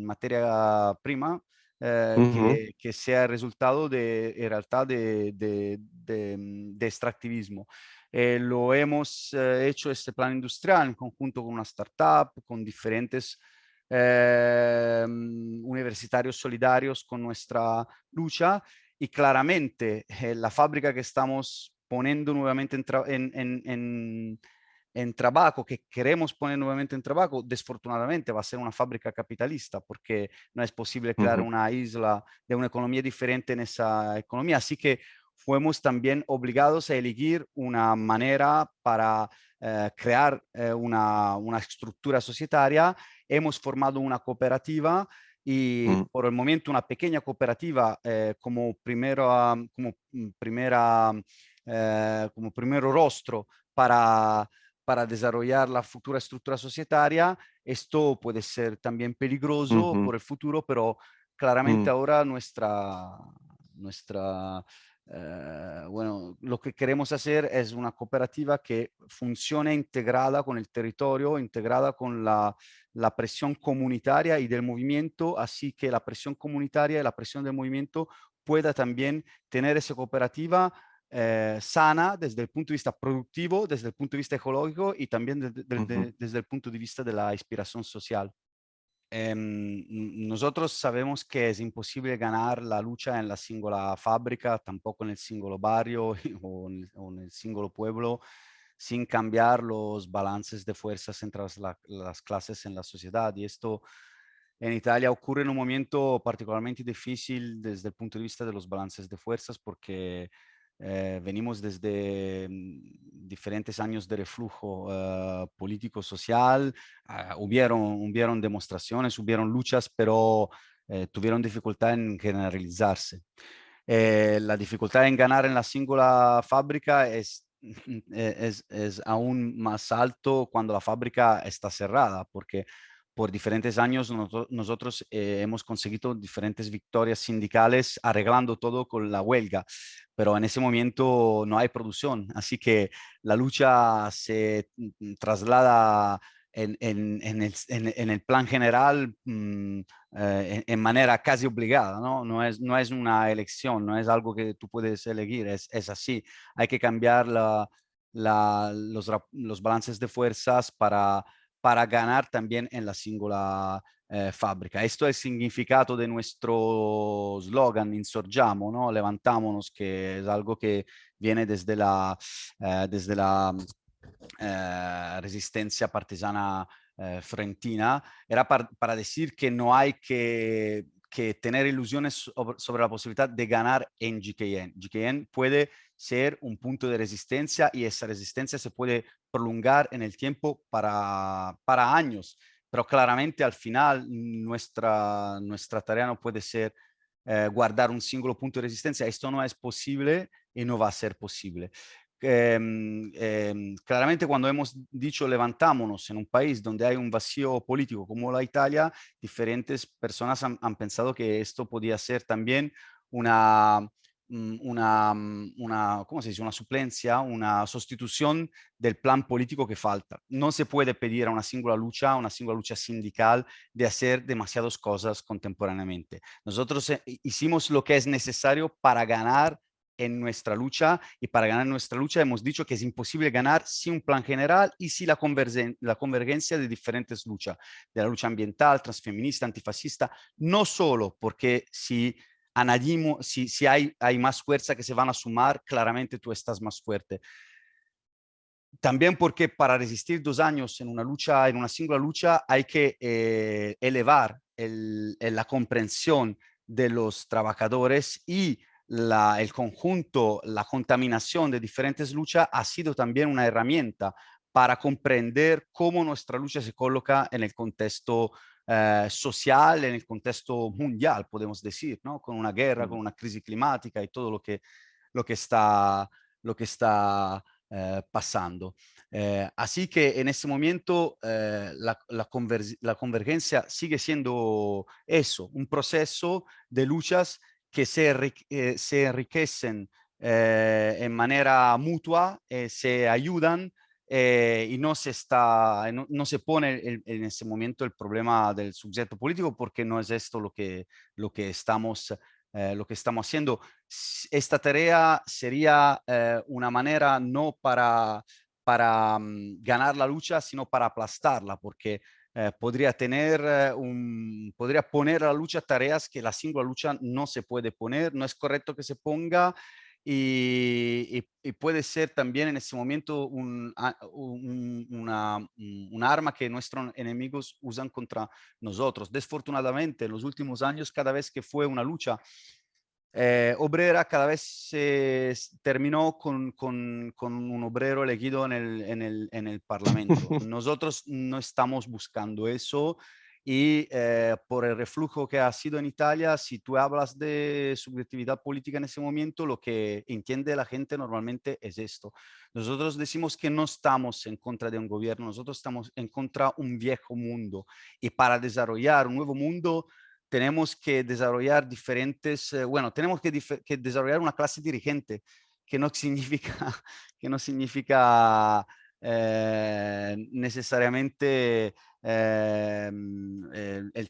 materia prima que sea el resultado en realidad de extractivismo. Lo hemos hecho este plan industrial en conjunto con una startup, con diferentes universitarios solidarios con nuestra lucha, y claramente la fábrica que estamos poniendo nuevamente en trabajo, que queremos poner nuevamente en trabajo, desfortunadamente va a ser una fábrica capitalista, porque no es posible crear una isla de una economía diferente en esa economía. Así que fuimos también obligados a elegir una manera para crear una estructura societaria. Hemos formado una cooperativa y por el momento una pequeña cooperativa como primero rostro para desarrollar la futura estructura societaria. Esto puede ser también peligroso por el futuro, pero claramente ahora bueno, lo que queremos hacer es una cooperativa que funcione integrada con el territorio, integrada con la presión comunitaria y del movimiento, así que la presión comunitaria y la presión del movimiento pueda también tener esa cooperativa sana desde el punto de vista productivo, desde el punto de vista ecológico y también desde el punto de vista de la inspiración social. Nosotros sabemos que es imposible ganar la lucha en la singola fábrica, tampoco en el singolo barrio o en el singolo pueblo, sin cambiar los balances de fuerzas entre las clases en la sociedad. Y esto en Italia ocurre en un momento particularmente difícil desde el punto de vista de los balances de fuerzas, porque venimos desde diferentes años de reflujo político-social. Hubieron demostraciones, hubieron luchas, pero tuvieron dificultad en generalizarse. La dificultad en ganar en la singola fábrica es aún más alto cuando la fábrica está cerrada, porque por diferentes años nosotros hemos conseguido diferentes victorias sindicales arreglando todo con la huelga, pero en ese momento no hay producción, así que la lucha se traslada en el plan general en manera casi obligada, ¿no? No es una elección, no es algo que tú puedes elegir, es así. Hay que cambiar los balances de fuerzas para ganar también en la singola fábrica. Esto es el significado de nuestro slogan Insorgiamo, ¿no? Levantámonos, que es algo que viene desde la resistencia partisana fiorentina. Era para decir que no hay que tener ilusiones sobre la posibilidad de ganar en GKN. GKN puede ser un punto de resistencia y esa resistencia se puede prolongar en el tiempo para años, pero claramente al final nuestra tarea no puede ser guardar un singolo punto de resistencia. Esto no es posible y no va a ser posible. Claramente cuando hemos dicho levantámonos en un país donde hay un vacío político como la Italia, diferentes personas han pensado que esto podía ser también una ¿cómo se dice? Una suplencia, una sustitución del plan político que falta. No se puede pedir a una singola lucha sindical de hacer demasiadas cosas contemporáneamente. Nosotros hicimos lo que es necesario para ganar en nuestra lucha, y para ganar nuestra lucha hemos dicho que es imposible ganar sin un plan general y sin la convergencia de diferentes luchas, de la lucha ambiental, transfeminista, antifascista, no solo porque si hay más fuerza que se van a sumar, claramente tú estás más fuerte. También porque para resistir 2 años en una singola lucha, hay que elevar la comprensión de los trabajadores, y el conjunto, la contaminación de diferentes luchas ha sido también una herramienta para comprender cómo nuestra lucha se coloca en el contexto social, en el contexto mundial, podemos decir, ¿no? Con una guerra, con una crisis climática y todo lo que está pasando. Así que en este momento la convergencia sigue siendo eso, un proceso de luchas que se enriquecen en manera mutua, se ayudan y no se pone en ese momento el problema del sujeto político, porque no es esto lo que estamos haciendo. Esta tarea sería una manera no para ganar la lucha, sino para aplastarla, porque podría poner a la lucha tareas que la singular lucha no se puede poner, no es correcto que se ponga, y puede ser también en ese momento un arma que nuestros enemigos usan contra nosotros. Desfortunadamente, en los últimos años, cada vez que fue una lucha obrera, cada vez se terminó con un obrero elegido en el Parlamento. Nosotros no estamos buscando eso, y por el reflujo que ha sido en Italia, si tú hablas de subjetividad política en ese momento, lo que entiende la gente normalmente es esto. Nosotros decimos que no estamos en contra de un gobierno, nosotros estamos en contra de un viejo mundo, y para desarrollar un nuevo mundo tenemos que desarrollar tenemos que desarrollar una clase dirigente, que no significa necesariamente el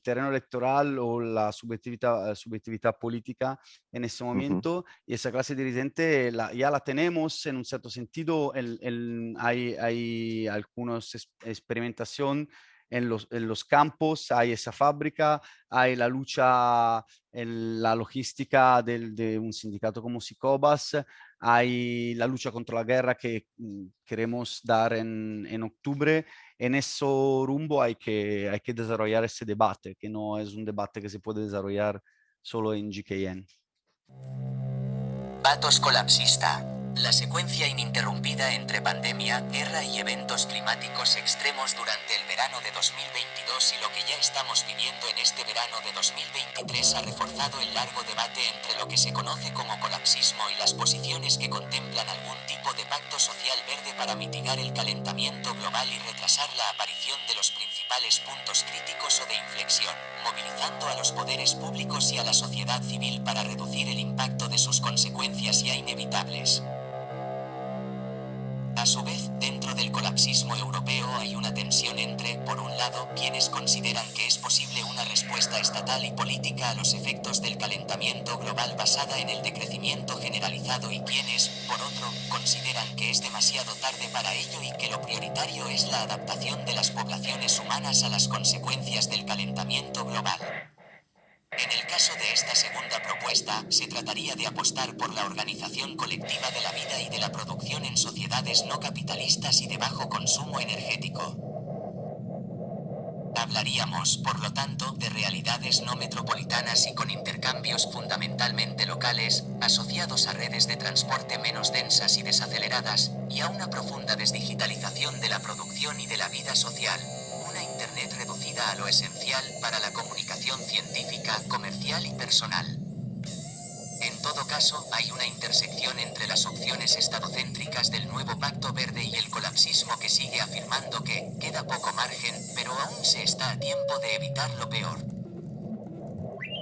terreno electoral o la subjetividad política en ese momento. Y esa clase dirigente ya la tenemos en un cierto sentido. Hay algunas experimentación en los campos, hay esa fábrica, hay la lucha en la logística de un sindicato como Sicobas, hay la lucha contra la guerra que queremos dar en octubre. En ese rumbo hay que desarrollar ese debate, que no es un debate que se puede desarrollar solo en GKN. Patos colapsista. La secuencia ininterrumpida entre pandemia, guerra y eventos climáticos extremos durante el verano de 2022 y lo que ya estamos viviendo en este verano de 2023 ha reforzado el largo debate entre lo que se conoce como colapsismo y las posiciones que contemplan algún tipo de pacto social verde para mitigar el calentamiento global y retrasar la aparición de los principales puntos críticos o de inflexión, movilizando a los poderes públicos y a la sociedad civil para reducir el impacto de sus consecuencias ya inevitables. A su vez, dentro del colapsismo europeo hay una tensión entre, por un lado, quienes consideran que es posible una respuesta estatal y política a los efectos del calentamiento global basada en el decrecimiento generalizado, y quienes, por otro, consideran que es demasiado tarde para ello y que lo prioritario es la adaptación de las poblaciones humanas a las consecuencias del calentamiento global. En el caso de esta segunda propuesta, se trataría de apostar por la organización colectiva de la vida y de la producción en sociedades no capitalistas y de bajo consumo energético. Hablaríamos, por lo tanto, de realidades no metropolitanas y con intercambios fundamentalmente locales, asociados a redes de transporte menos densas y desaceleradas, y a una profunda desdigitalización de la producción y de la vida social. Internet reducida a lo esencial para la comunicación científica, comercial y personal. En todo caso, hay una intersección entre las opciones estadocéntricas del nuevo Pacto Verde y el colapsismo que sigue afirmando que queda poco margen, pero aún se está a tiempo de evitar lo peor.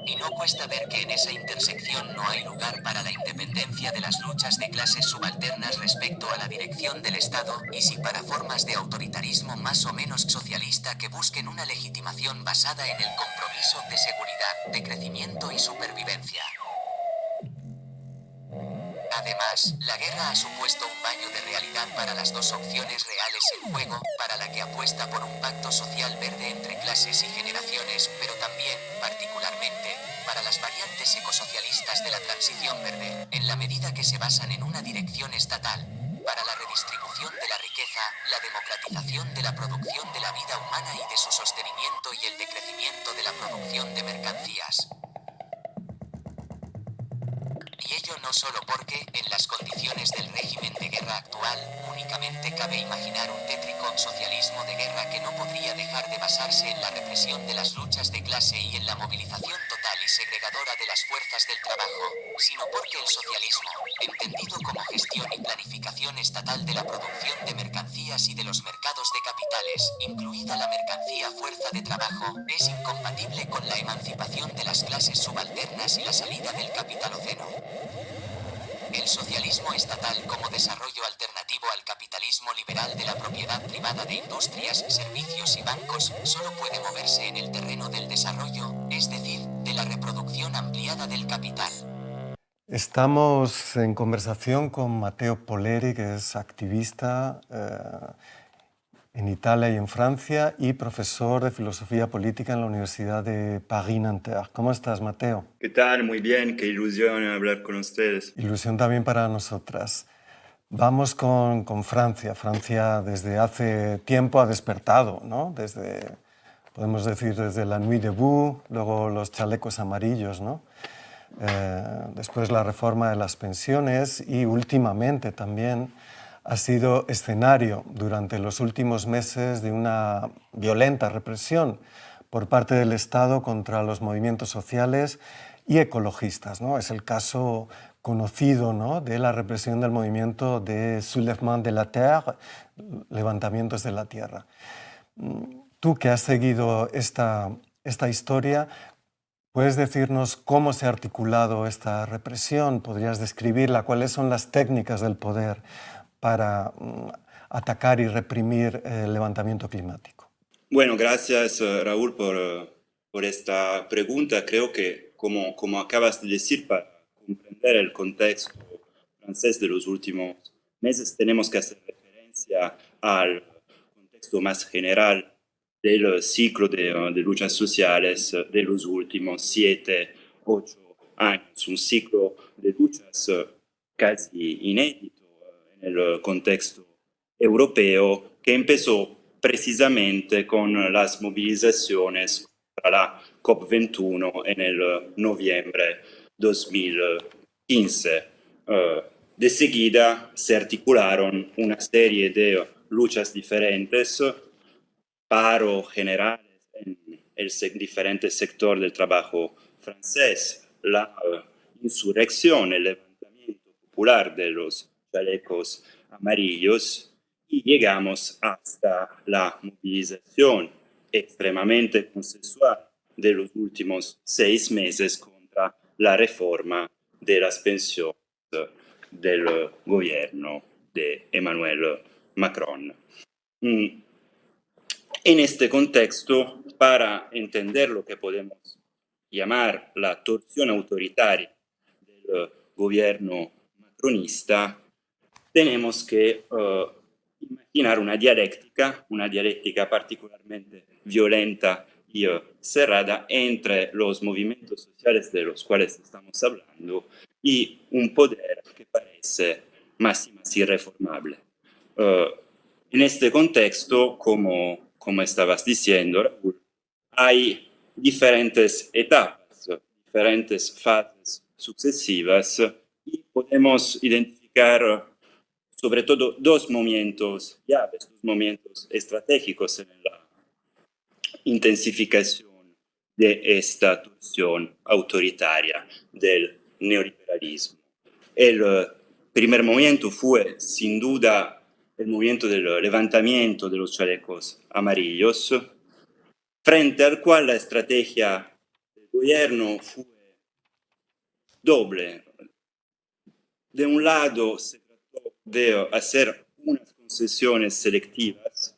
Y no cuesta ver que en esa intersección no hay lugar para la independencia de las luchas de clases subalternas respecto a la dirección del Estado, y sí para formas de autoritarismo más o menos socialista que busquen una legitimación basada en el compromiso de seguridad, de crecimiento y supervivencia. Además, la guerra ha supuesto un baño de realidad para las dos opciones reales en juego, para la que apuesta por un pacto social verde entre clases y generaciones, pero también, particularmente, para las variantes ecosocialistas de la transición verde, en la medida que se basan en una dirección estatal, para la redistribución de la riqueza, la democratización de la producción de la vida humana y de su sostenimiento y el decrecimiento de la producción de mercancías. Y ello no solo porque, en las condiciones del régimen de guerra actual, únicamente cabe imaginar un tétrico socialismo de guerra que no podría dejar de basarse en la represión de las luchas de clase y en la movilización total y segregadora de las fuerzas del trabajo, sino porque el socialismo, entendido como gestión y planificación estatal de la producción de mercancías y de los mercados de capitales, incluida la mercancía fuerza de trabajo, es incompatible con la emancipación de las clases subalternas y la salida del capitaloceno. El socialismo estatal como desarrollo alternativo al capitalismo capitalismo liberal de la propiedad privada de industrias, servicios y bancos solo puede moverse en el terreno del desarrollo, es decir, de la reproducción ampliada del capital. Estamos en conversación con Matteo Polleri, que es activista en Italia y en Francia y profesor de filosofía política en la Universidad de París-Nanterre. ¿Cómo estás, Matteo? ¿Qué tal? Muy bien, qué ilusión hablar con ustedes. Ilusión también para nosotras. Vamos con Francia. Francia desde hace tiempo ha despertado, ¿no? Podemos decir desde la Nuit debout, luego los chalecos amarillos, ¿no? Después la reforma de las pensiones y últimamente también ha sido escenario durante los últimos meses de una violenta represión por parte del Estado contra los movimientos sociales y ecologistas, ¿no? Es el caso conocido, ¿no?, de la represión del movimiento de Soulèvement de la Terre, levantamientos de la tierra. Tú que has seguido esta historia, ¿puedes decirnos cómo se ha articulado esta represión? ¿Podrías describirla? ¿Cuáles son las técnicas del poder para atacar y reprimir el levantamiento climático? Bueno, gracias Raúl por esta pregunta. Creo que, como acabas de decir, para comprender el contexto francés de los últimos meses, tenemos que hacer referencia al contexto más general del ciclo de luchas sociales de los últimos 7, 8 años. Un ciclo de luchas casi inédito en el contexto europeo que empezó precisamente con las movilizaciones para la COP21 en el noviembre 2015. De seguida se articularon una serie de luchas diferentes, paro general en el diferente sector del trabajo francés, la insurrección, el levantamiento popular de los chalecos amarillos y llegamos hasta la movilización extremadamente consensual de los últimos 6 meses contra la reforma de las pensiones del gobierno de Emmanuel Macron. En este contexto, para entender lo que podemos llamar la torsión autoritaria del gobierno macronista, tenemos que imaginar una dialéctica particularmente violenta y cerrada entre los movimientos sociales de los cuales estamos hablando y un poder que parece más y más irreformable. En este contexto, como estabas diciendo, Raúl, hay diferentes etapas, diferentes fases sucesivas y podemos identificar sobre todo 2 momentos llaves, 2 momentos estratégicos en la intensificación de esta torsión autoritaria del neoliberalismo. El primer momento fue, sin duda, el movimiento del levantamiento de los chalecos amarillos, frente al cual la estrategia del gobierno fue doble. De un lado, se trató de hacer unas concesiones selectivas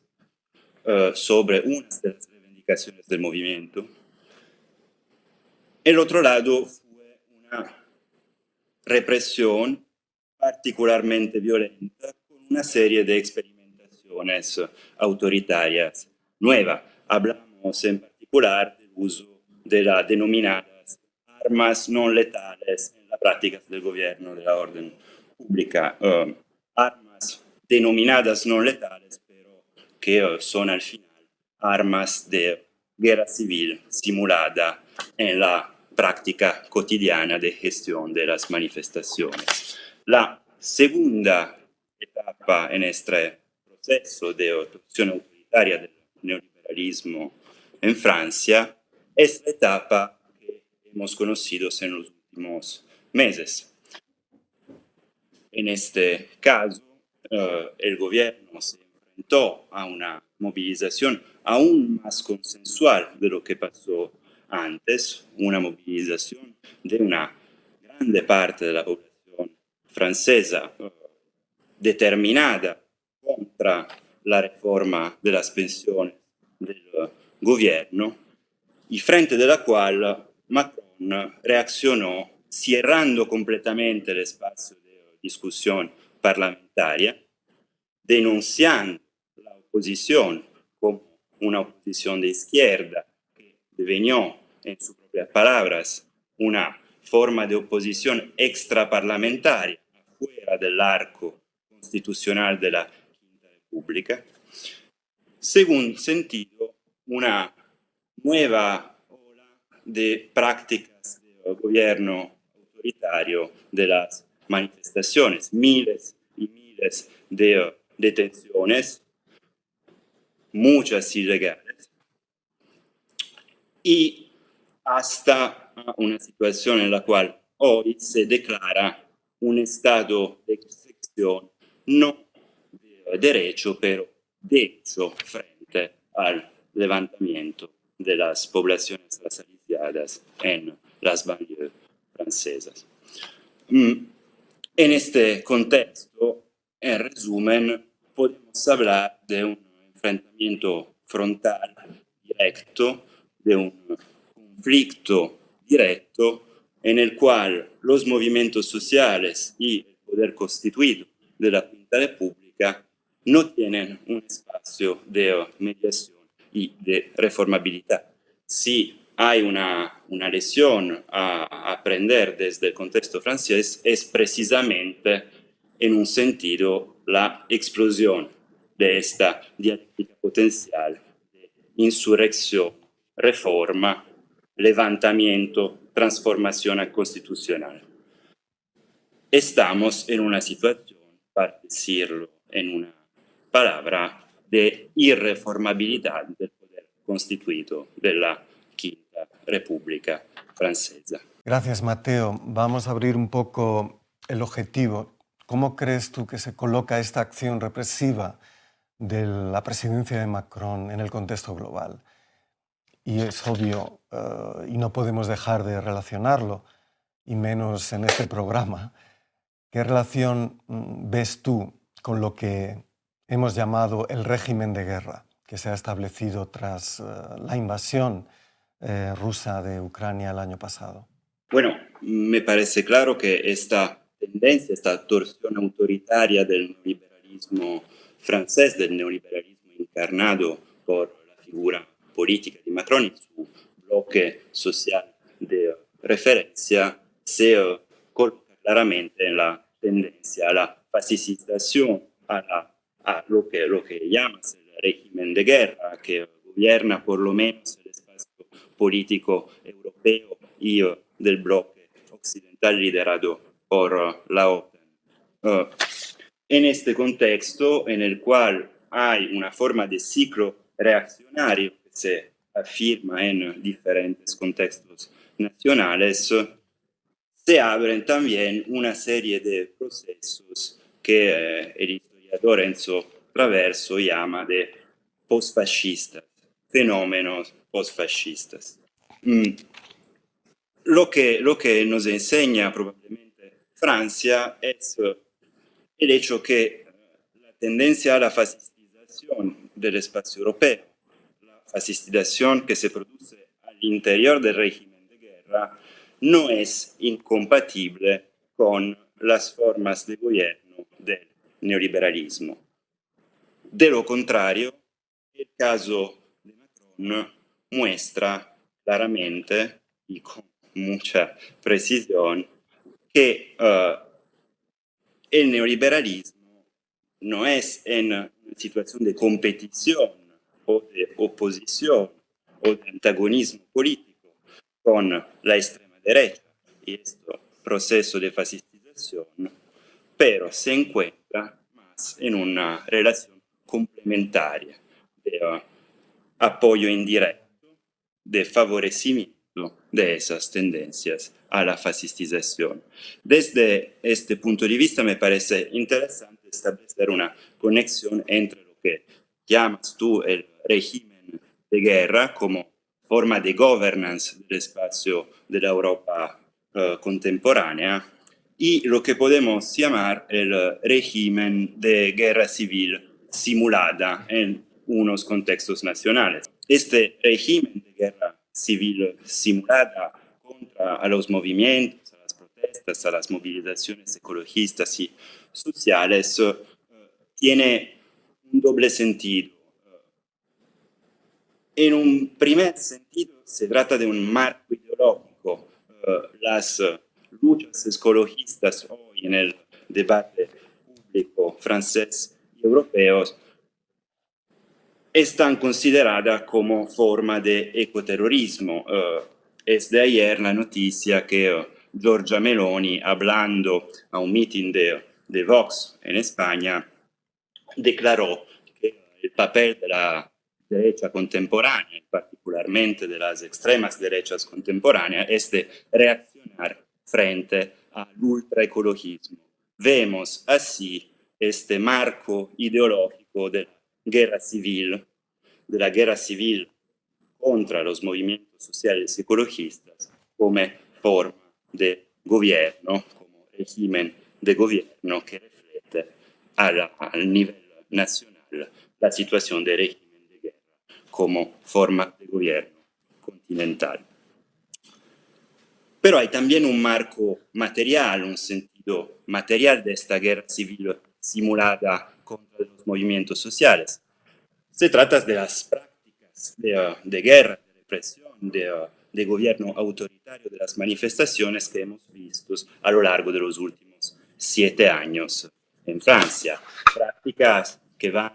sobre unas de las reivindicaciones del movimiento. El otro lado fue una represión particularmente violenta con una serie de experimentaciones autoritarias nuevas. Hablamos en particular del uso de las denominadas armas no letales en las prácticas del gobierno de la orden pública. Armas denominadas no letales, pero que son al final armas de guerra civil simulada en la práctica cotidiana de gestión de las manifestaciones. La segunda etapa en este proceso de torsión autoritaria del neoliberalismo en Francia es la etapa que hemos conocido en los últimos meses. En este caso, el gobierno se enfrentó a una movilización aún más consensual de lo que pasó antes, una movilización de una grande parte de la población francesa determinada contra contra la reforma de las pensiones del gobierno, y frente de la cual Macron reaccionó cerrando completamente el espacio de discusión parlamentaria, denunciando la oposición como una oposición de izquierda que devenió, en sus propias palabras, una forma de oposición extraparlamentaria, fuera del arco constitucional de la Quinta República. Según sentido, una nueva ola de prácticas de gobierno autoritario de las manifestaciones, miles y miles de detenciones, muchas ilegales, y hasta una situación en la cual hoy se declara un estado de excepción, no de derecho, pero de hecho frente al levantamiento de las poblaciones racializadas en las banlieues francesas. En este contexto, en resumen, podemos hablar de un enfrentamiento frontal directo, de un conflicto directo en el cual los movimientos sociales y el poder constituido de la Quinta República no tienen un espacio de mediación y de reformabilidad. Si hay una lección a aprender desde el contexto francés, es precisamente, en un sentido, la explosión de esta dialéctica potencial de insurrección, reforma, levantamiento, transformación constitucional. Estamos en una situación, para decirlo en una palabra, de irreformabilidad del poder constituido de la Quinta República Francesa. Gracias, Mateo. Vamos a abrir un poco el objetivo. ¿Cómo crees tú que se coloca esta acción represiva de la presidencia de Macron en el contexto global? Y es obvio, y no podemos dejar de relacionarlo, y menos en este programa. ¿Qué relación ves tú con lo que hemos llamado el régimen de guerra que se ha establecido tras la invasión rusa de Ucrania el año pasado? Bueno, me parece claro que esta tendencia, esta torsión autoritaria del neoliberalismo francés, del neoliberalismo encarnado por la figura política de Macron y su bloque social de referencia, se coloca claramente en la tendencia a la fascistización, a lo que llamas el régimen de guerra, que gobierna por lo menos el espacio político europeo y del bloque occidental liderado por la OTAN. En este contexto, en el cual hay una forma de ciclo reaccionario que se afirma en diferentes contextos nacionales, se abren también una serie de procesos que el historiador Enzo Traverso llama de postfascistas, fenómenos postfascistas. Lo que nos enseña probablemente Francia es el hecho que la tendencia a la fascistización del espacio europeo, la fascistización que se produce al interior del régimen de guerra, no es incompatible con las formas de gobierno del neoliberalismo. De lo contrario, el caso de Macron muestra claramente y con mucha precisión que el neoliberalismo no es en una situación de competición o de oposición o de antagonismo político con la extrema derecha y este proceso de fascistización, pero se encuentra más en una relación complementaria de apoyo indirecto, de favorecimiento de esas tendencias a la fascistización. Desde este punto de vista me parece interesante establecer una conexión entre lo que llamas tú el régimen de guerra como forma de governance del espacio de la Europa contemporánea y lo que podemos llamar el régimen de guerra civil simulada en unos contextos nacionales. Este régimen de guerra civil simulada contra a los movimientos, a las protestas, a las movilizaciones ecologistas y sociales tiene un doble sentido. En un primer sentido se trata de un marco ideológico. Las luchas ecologistas hoy en el debate público francés y europeo están consideradas como forma de ecoterrorismo. Es de ayer la noticia que Giorgia Meloni, hablando a un meeting de Vox en España, declaró que el papel de la derecha contemporánea, y particularmente de las extremas derechas contemporáneas, es de reaccionar frente al ultraecologismo. Vemos así este marco ideológico de la guerra civil contra los movimientos sociales ecologistas como forma de gobierno, como régimen de gobierno que refleja al nivel nacional la situación de régimen de guerra como forma de gobierno continental. Pero hay también un marco material, un sentido material de esta guerra civil simulada contra los movimientos sociales. Se trata de las prácticas de guerra, de represión, de gobierno autoritario de las manifestaciones que hemos visto a lo largo de los últimos 7 años en Francia. Prácticas que van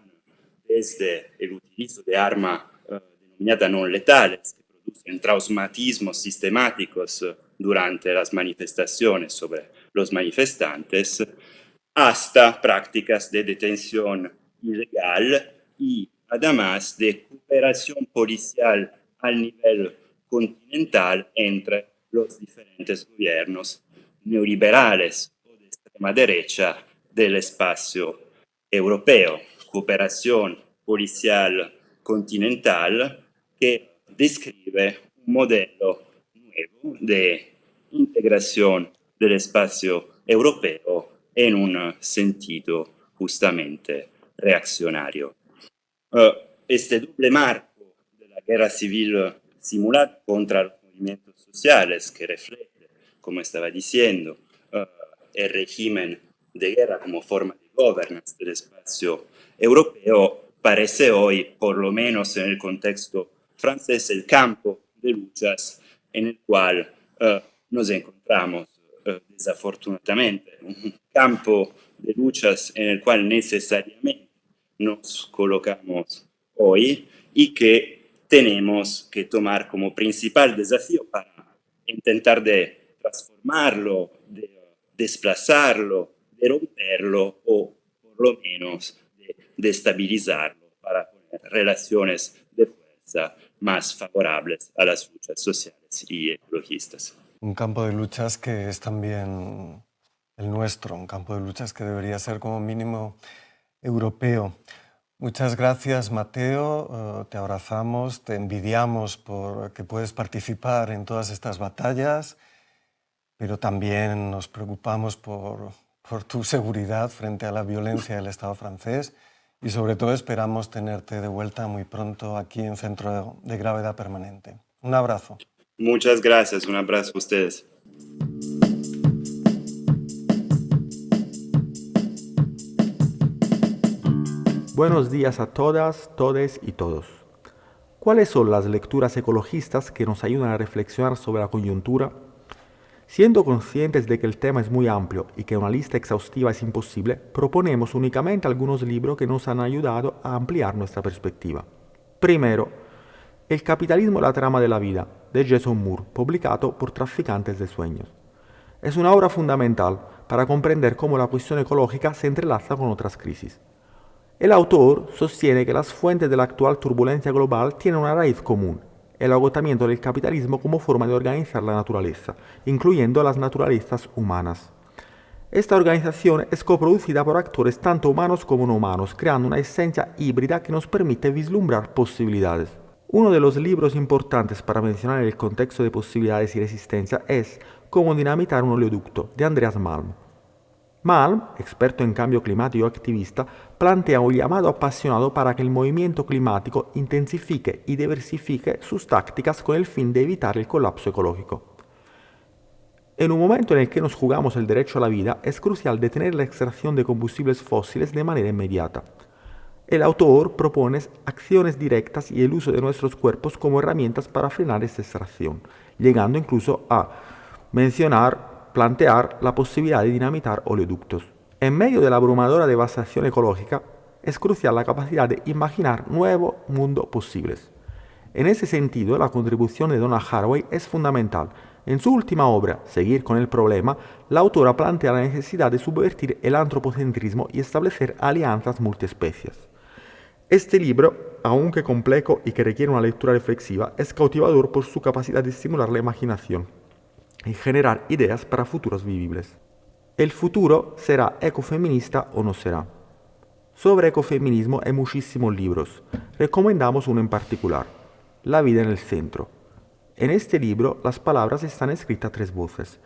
desde el utilizo de armas denominadas no letales, que producen traumatismos sistemáticos durante las manifestaciones sobre los manifestantes, hasta prácticas de detención ilegal y además de cooperación policial al nivel continental entre los diferentes gobiernos neoliberales o de extrema derecha del espacio europeo. Cooperación policial continental que describe un modelo nuevo de integración del espacio europeo en un sentido justamente reaccionario. Este doble marco de la guerra civil simulada contra los movimientos sociales que refleja, como estaba diciendo, el régimen de guerra como forma de governance del espacio europeo, parece hoy, por lo menos en el contexto francés, el campo de luchas en el cual nos encontramos desafortunadamente, un campo de luchas en el cual necesariamente nos colocamos hoy y que tenemos que tomar como principal desafío para intentar de transformarlo, de desplazarlo, de romperlo o por lo menos de destabilizarlo para poner relaciones de fuerza más favorables a las luchas sociales y ecologistas. Un campo de luchas que es también el nuestro, un campo de luchas que debería ser como mínimo europeo. Muchas gracias, Mateo. Te abrazamos, te envidiamos por que puedes participar en todas estas batallas, pero también nos preocupamos por tu seguridad frente a la violencia del Estado francés y sobre todo esperamos tenerte de vuelta muy pronto aquí en Centro de Gravedad Permanente. Un abrazo. Muchas gracias, un abrazo a ustedes. Buenos días a todas, todes y todos. ¿Cuáles son las lecturas ecologistas que nos ayudan a reflexionar sobre la coyuntura? Siendo conscientes de que el tema es muy amplio y que una lista exhaustiva es imposible, proponemos únicamente algunos libros que nos han ayudado a ampliar nuestra perspectiva. Primero, El capitalismo y la trama de la vida, de Jason Moore, publicado por Traficantes de Sueños. Es una obra fundamental para comprender cómo la cuestión ecológica se entrelaza con otras crisis. El autor sostiene que las fuentes de la actual turbulencia global tienen una raíz común, el agotamiento del capitalismo como forma de organizar la naturaleza, incluyendo a las naturalistas humanas. Esta organización es coproducida por actores tanto humanos como no humanos, creando una esencia híbrida que nos permite vislumbrar posibilidades. Uno de los libros importantes para mencionar en el contexto de posibilidades y resistencia es Cómo dinamitar un oleoducto, de Andreas Malm. Malm, experto en cambio climático y activista, plantea un llamado apasionado para que el movimiento climático intensifique y diversifique sus tácticas con el fin de evitar el colapso ecológico. En un momento en el que nos jugamos el derecho a la vida, es crucial detener la extracción de combustibles fósiles de manera inmediata. El autor propone acciones directas y el uso de nuestros cuerpos como herramientas para frenar esta extracción, llegando incluso a plantear la posibilidad de dinamitar oleoductos. En medio de la abrumadora devastación ecológica, es crucial la capacidad de imaginar nuevos mundos posibles. En ese sentido, la contribución de Donna Haraway es fundamental. En su última obra, Seguir con el problema, la autora plantea la necesidad de subvertir el antropocentrismo y establecer alianzas multiespecies. Este libro, aunque complejo y que requiere una lectura reflexiva, es cautivador por su capacidad de estimular la imaginación y generar ideas para futuros vivibles. ¿El futuro será ecofeminista o no será? Sobre ecofeminismo hay muchísimos libros. Recomendamos uno en particular, La vida en el centro. En este libro las palabras están escritas tres voces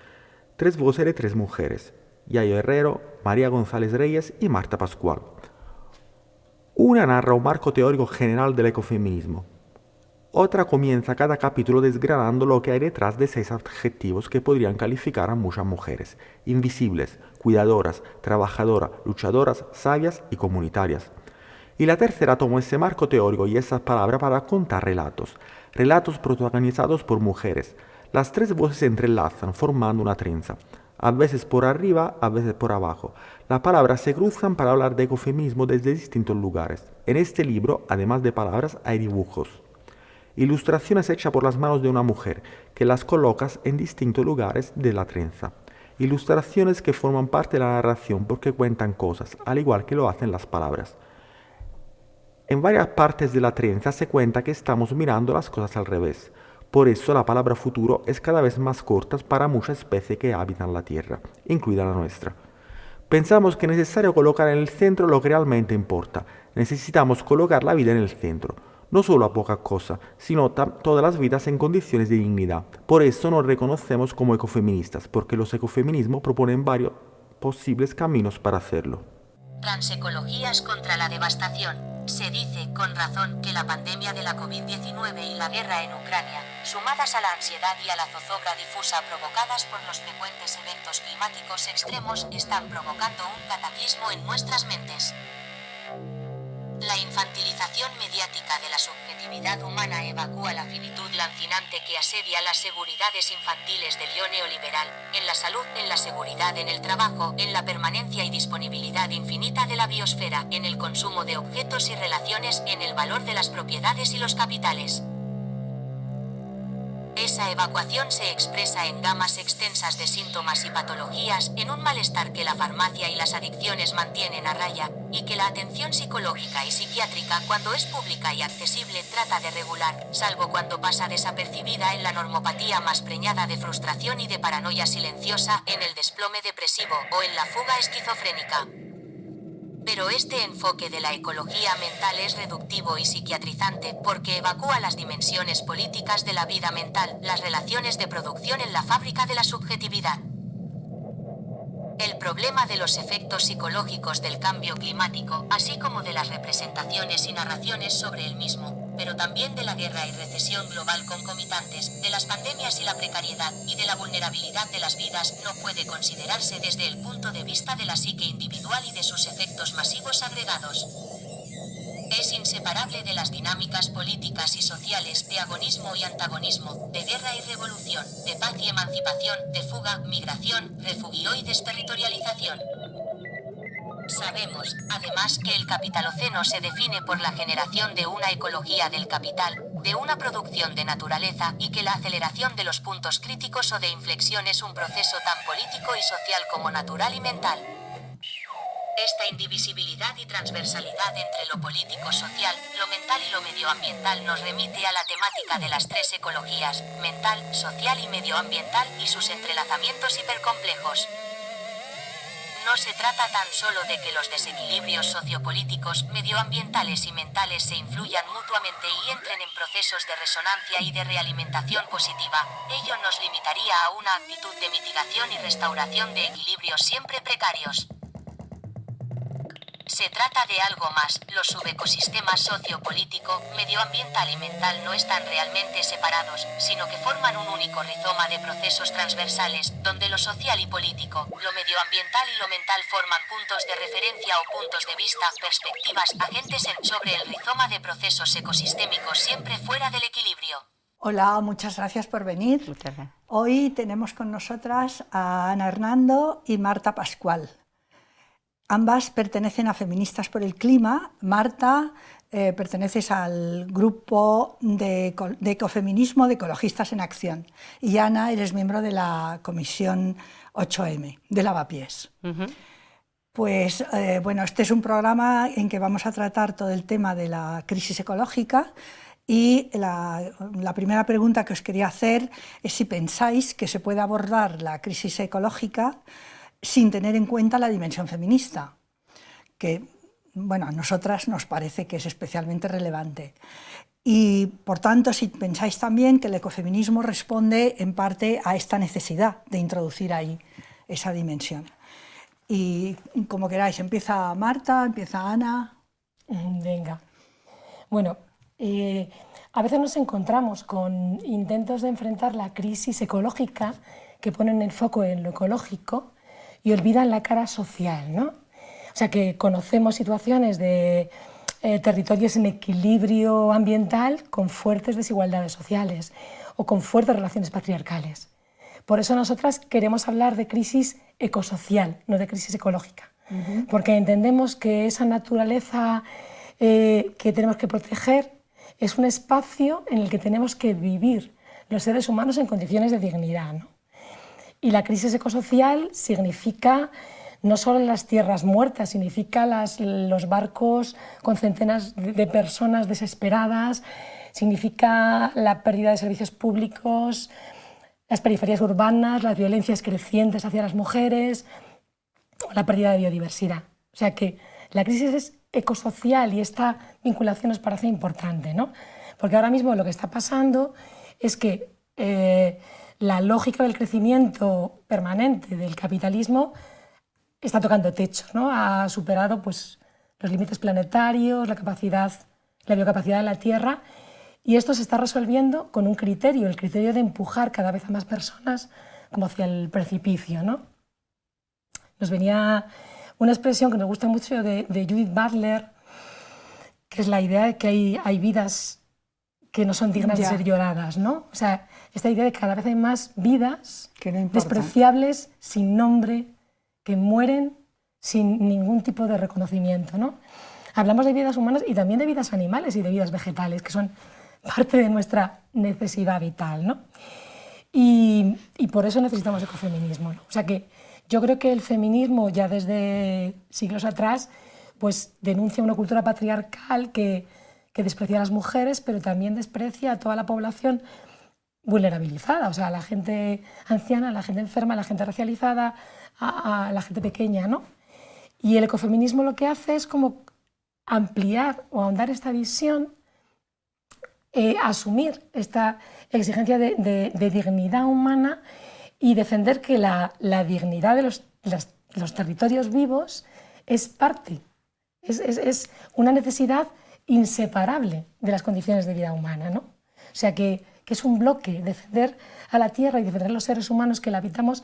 de tres mujeres, Yayo Herrero, María González Reyes y Marta Pascual. Una narra un marco teórico general del ecofeminismo. Otra comienza cada capítulo desgranando lo que hay detrás de 6 adjetivos que podrían calificar a muchas mujeres: invisibles, cuidadoras, trabajadoras, luchadoras, sabias y comunitarias. Y la tercera tomó ese marco teórico y esas palabras para contar relatos protagonizados por mujeres. Las tres voces se entrelazan formando una trenza, a veces por arriba, a veces por abajo. Las palabras se cruzan para hablar de ecofeminismo desde distintos lugares. En este libro, además de palabras, hay dibujos. Ilustraciones hechas por las manos de una mujer, que las colocas en distintos lugares de la trenza. Ilustraciones que forman parte de la narración porque cuentan cosas, al igual que lo hacen las palabras. En varias partes de la trenza se cuenta que estamos mirando las cosas al revés. Por eso la palabra futuro es cada vez más corta para muchas especies que habitan la Tierra, incluida la nuestra. Pensamos que es necesario colocar en el centro lo que realmente importa. Necesitamos colocar la vida en el centro. No solo a poca cosa, sino todas las vidas en condiciones de dignidad. Por eso nos reconocemos como ecofeministas, porque los ecofeminismos proponen varios posibles caminos para hacerlo. Transecologías contra la devastación. Se dice, con razón, que la pandemia de la COVID-19 y la guerra en Ucrania, sumadas a la ansiedad y a la zozobra difusa provocadas por los frecuentes eventos climáticos extremos, están provocando un cataclismo en nuestras mentes. La infantilización mediática de la subjetividad humana evacúa la finitud lancinante que asedia las seguridades infantiles del yo neoliberal, en la salud, en la seguridad, en el trabajo, en la permanencia y disponibilidad infinita de la biosfera, en el consumo de objetos y relaciones, en el valor de las propiedades y los capitales. Esa evacuación se expresa en gamas extensas de síntomas y patologías, en un malestar que la farmacia y las adicciones mantienen a raya, y que la atención psicológica y psiquiátrica, cuando es pública y accesible, trata de regular, salvo cuando pasa desapercibida en la normopatía más preñada de frustración y de paranoia silenciosa, en el desplome depresivo o en la fuga esquizofrénica. Pero este enfoque de la ecología mental es reductivo y psiquiatrizante porque evacúa las dimensiones políticas de la vida mental, las relaciones de producción en la fábrica de la subjetividad. El problema de los efectos psicológicos del cambio climático, así como de las representaciones y narraciones sobre el mismo, pero también de la guerra y recesión global concomitantes, de las pandemias y la precariedad, y de la vulnerabilidad de las vidas, no puede considerarse desde el punto de vista de la psique individual y de sus efectos masivos agregados. Es inseparable de las dinámicas políticas y sociales de agonismo y antagonismo, de guerra y revolución, de paz y emancipación, de fuga, migración, refugio y desterritorialización. Sabemos, además, que el capitaloceno se define por la generación de una ecología del capital, de una producción de naturaleza, y que la aceleración de los puntos críticos o de inflexión es un proceso tan político y social como natural y mental. Esta indivisibilidad y transversalidad entre lo político-social, lo mental y lo medioambiental nos remite a la temática de las tres ecologías, mental, social y medioambiental, y sus entrelazamientos hipercomplejos. no se trata tan solo de que los desequilibrios sociopolíticos, medioambientales y mentales se influyan mutuamente y entren en procesos de resonancia y de realimentación positiva. Ello nos limitaría a una actitud de mitigación y restauración de equilibrios siempre precarios. Se trata de algo más. Los subecosistemas sociopolítico, medioambiental y mental no están realmente separados, sino que forman un único rizoma de procesos transversales, donde lo social y político, lo medioambiental y lo mental forman puntos de referencia o puntos de vista, perspectivas, agentes sobre el rizoma de procesos ecosistémicos siempre fuera del equilibrio. Hola, muchas gracias por venir. Muchas gracias. Hoy tenemos con nosotras a Ana Hernando y Marta Pascual. Ambas pertenecen a Feministas por el Clima. Marta, perteneces al grupo de ecofeminismo de Ecologistas en Acción. Y Ana, eres miembro de la Comisión 8M, de Lavapiés. Pues bueno, este es un programa en que vamos a tratar todo el tema de la crisis ecológica. Y la primera pregunta que os quería hacer es si pensáis que se puede abordar la crisis ecológica sin tener en cuenta la dimensión feminista, que bueno, a nosotras nos parece que es especialmente relevante. Y por tanto, si pensáis también que el ecofeminismo responde en parte a esta necesidad de introducir ahí esa dimensión. Y como queráis, empieza Marta, empieza Ana. Venga. Bueno, a veces nos encontramos con intentos de enfrentar la crisis ecológica que ponen el foco en lo ecológico y olvidan la cara social, ¿no? O sea, que conocemos situaciones de territorios en equilibrio ambiental con fuertes desigualdades sociales o con fuertes relaciones patriarcales. Por eso nosotras queremos hablar de crisis ecosocial, no de crisis ecológica, porque entendemos que esa naturaleza que tenemos que proteger es un espacio en el que tenemos que vivir los seres humanos en condiciones de dignidad, ¿no? Y la crisis ecosocial significa no solo las tierras muertas, significa los barcos con centenas de personas desesperadas, significa la pérdida de servicios públicos, las periferias urbanas, las violencias crecientes hacia las mujeres, o la pérdida de biodiversidad. O sea que la crisis es ecosocial y esta vinculación nos parece importante, ¿no? Porque ahora mismo lo que está pasando es que la lógica del crecimiento permanente del capitalismo está tocando techo, ¿no? Ha superado pues, los límites planetarios, la biocapacidad de la Tierra, y esto se está resolviendo con un criterio, el criterio de empujar cada vez a más personas como hacia el precipicio, ¿no? Nos venía una expresión que nos gusta mucho de Judith Butler, que es la idea de que hay vidas que no son dignas de ser lloradas, ¿no? O sea, esta idea de que cada vez hay más vidas despreciables, sin nombre, que mueren sin ningún tipo de reconocimiento, ¿no? Hablamos de vidas humanas y también de vidas animales y de vidas vegetales, que son parte de nuestra necesidad vital, ¿no? Y por eso necesitamos ecofeminismo, ¿no? O sea que yo creo que el feminismo, ya desde siglos atrás, pues denuncia una cultura patriarcal que desprecia a las mujeres, pero también desprecia a toda la población vulnerabilizada, o sea, a la gente anciana, a la gente enferma, a la gente racializada, a la gente pequeña, ¿no? Y el ecofeminismo lo que hace es como ampliar o ahondar esta visión, asumir esta exigencia de dignidad humana y defender que la dignidad de los territorios vivos es parte, es una necesidad inseparable de las condiciones de vida humana, ¿no? O sea que es un bloque. Defender a la Tierra y defender a los seres humanos que la habitamos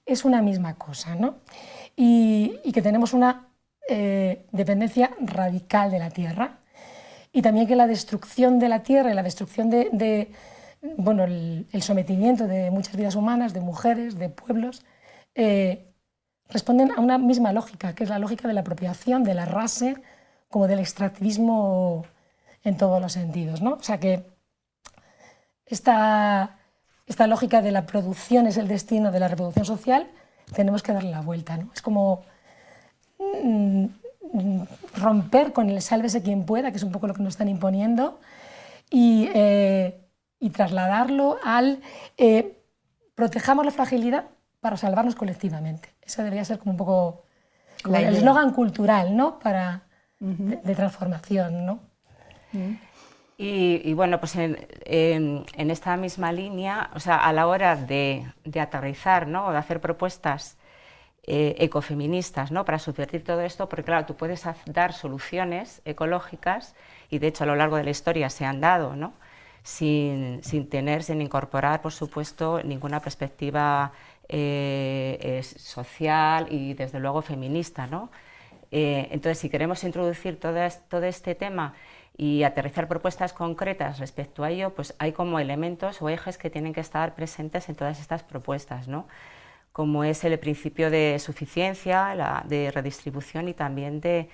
es una misma cosa, ¿no? Y que tenemos una dependencia radical de la Tierra, y también que la destrucción de la Tierra y la destrucción bueno, el sometimiento de muchas vidas humanas, de mujeres, de pueblos, responden a una misma lógica, que es la lógica de la apropiación, del arrase, como del extractivismo en todos los sentidos, ¿no? O sea que esta lógica de la producción es el destino de la reproducción social, tenemos que darle la vuelta, ¿no? Es como romper con el sálvese quien pueda, que es un poco lo que nos están imponiendo, y trasladarlo al protejamos la fragilidad para salvarnos colectivamente. Esa debería ser como un poco el eslogan cultural, ¿no? De transformación, ¿no? Y bueno, pues en esta misma línea, o sea, a la hora de aterrizar, ¿no? O de hacer propuestas ecofeministas, ¿no? Para subvertir todo esto, porque claro, tú puedes dar soluciones ecológicas, y de hecho a lo largo de la historia se han dado, ¿no? Sin incorporar, por supuesto, ninguna perspectiva social y desde luego feminista, ¿no? Entonces, si queremos introducir todo este tema y aterrizar propuestas concretas respecto a ello, pues hay como elementos o ejes que tienen que estar presentes en todas estas propuestas, ¿no? Como es el principio de suficiencia, de redistribución y también de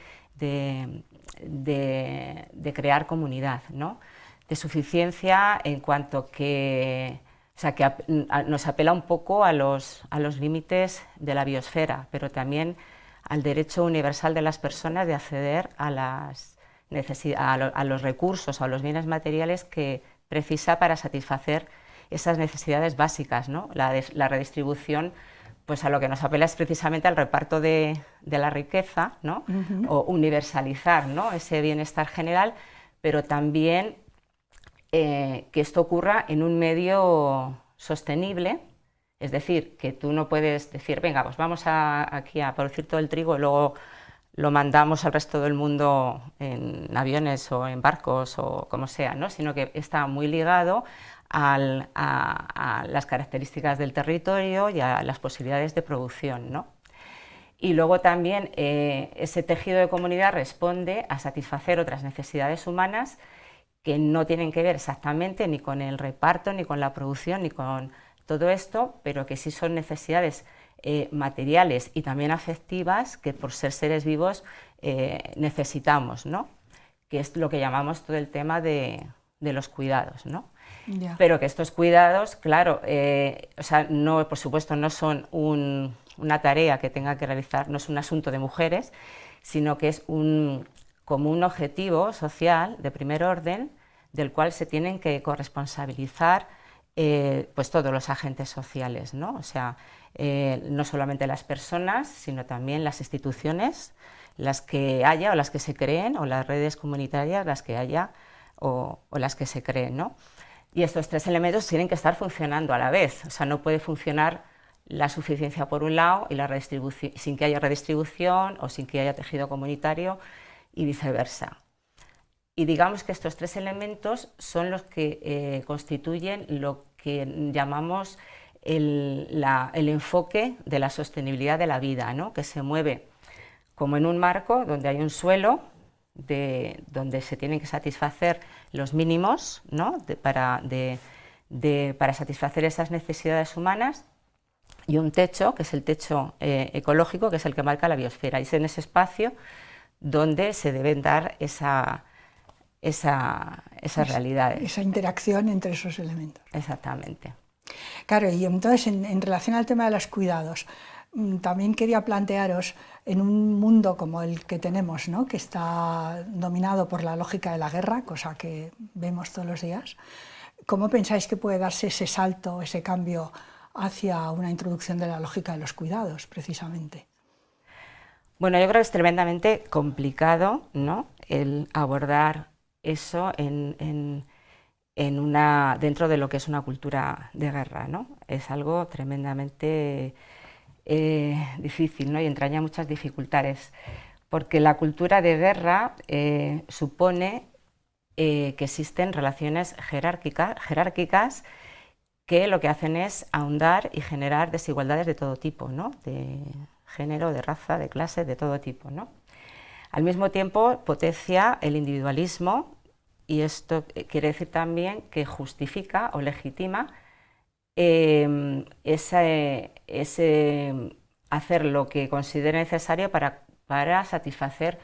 crear comunidad, ¿no? De suficiencia en cuanto que, o sea, que nos apela un poco a los límites de la biosfera, pero también al derecho universal de las personas de acceder a los recursos o a los bienes materiales que precisa para satisfacer esas necesidades básicas, ¿no? La redistribución, pues a lo que nos apela es precisamente al reparto de la riqueza, ¿no? O universalizar, ¿no? Ese bienestar general, pero también que esto ocurra en un medio sostenible, es decir, que tú no puedes decir, venga, pues vamos aquí a producir todo el trigo y luego lo mandamos al resto del mundo en aviones o en barcos o como sea, ¿no? Sino que está muy ligado a las características del territorio y a las posibilidades de producción, ¿no? Y luego también ese tejido de comunidad responde a satisfacer otras necesidades humanas que no tienen que ver exactamente ni con el reparto, ni con la producción, ni con todo esto, pero que sí son necesidades materiales y también afectivas que por ser seres vivos necesitamos, ¿no? Que es lo que llamamos todo el tema de los cuidados, ¿no? Ya. Pero que estos cuidados, claro, o sea, no, por supuesto no son una tarea que tenga que realizar, no es un asunto de mujeres, sino que es como un objetivo social de primer orden del cual se tienen que corresponsabilizar pues todos los agentes sociales, ¿no? O sea, no solamente las personas, sino también las instituciones, las que haya o las que se creen, o las redes comunitarias, las que haya o las que se creen, ¿no? Y estos tres elementos tienen que estar funcionando a la vez, o sea, no puede funcionar la suficiencia por un lado y la redistribución sin que haya redistribución o sin que haya tejido comunitario y viceversa. Y digamos que estos tres elementos son los que constituyen lo que llamamos el enfoque de la sostenibilidad de la vida, ¿no? Que se mueve como en un marco donde hay un suelo, donde se tienen que satisfacer los mínimos, ¿no? para satisfacer esas necesidades humanas, y un techo, que es el techo ecológico, que es el que marca la biosfera. Y es en ese espacio donde se deben dar esas realidades. Esa interacción entre esos elementos. Exactamente. Claro, y entonces en relación al tema de los cuidados, también quería plantearos, en un mundo como el que tenemos, ¿no? Que está dominado por la lógica de la guerra, cosa que vemos todos los días, ¿cómo pensáis que puede darse ese salto, ese cambio hacia una introducción de la lógica de los cuidados, precisamente? Bueno, yo creo que es tremendamente complicado, ¿no? El abordar eso dentro de lo que es una cultura de guerra, ¿no? Es algo tremendamente difícil, ¿no? Y entraña muchas dificultades, porque la cultura de guerra supone que existen relaciones jerárquicas que lo que hacen es ahondar y generar desigualdades de todo tipo, ¿no? De género, de raza, de clase, de todo tipo, ¿no? Al mismo tiempo potencia el individualismo, y esto quiere decir también que justifica o legitima hacer lo que considere necesario para satisfacer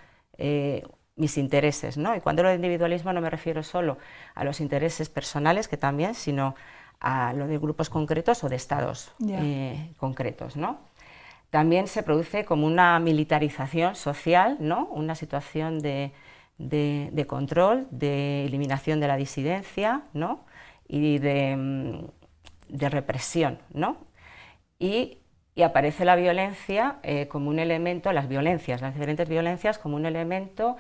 mis intereses, ¿no? Y cuando hablo de individualismo no me refiero solo a los intereses personales, que también, sino a lo de grupos concretos o de estados concretos, ¿no? También se produce como una militarización social, ¿no? Una situación de control, de eliminación de la disidencia, ¿no? Y de represión, ¿no? Y y aparece la violencia como un elemento, las diferentes violencias como un elemento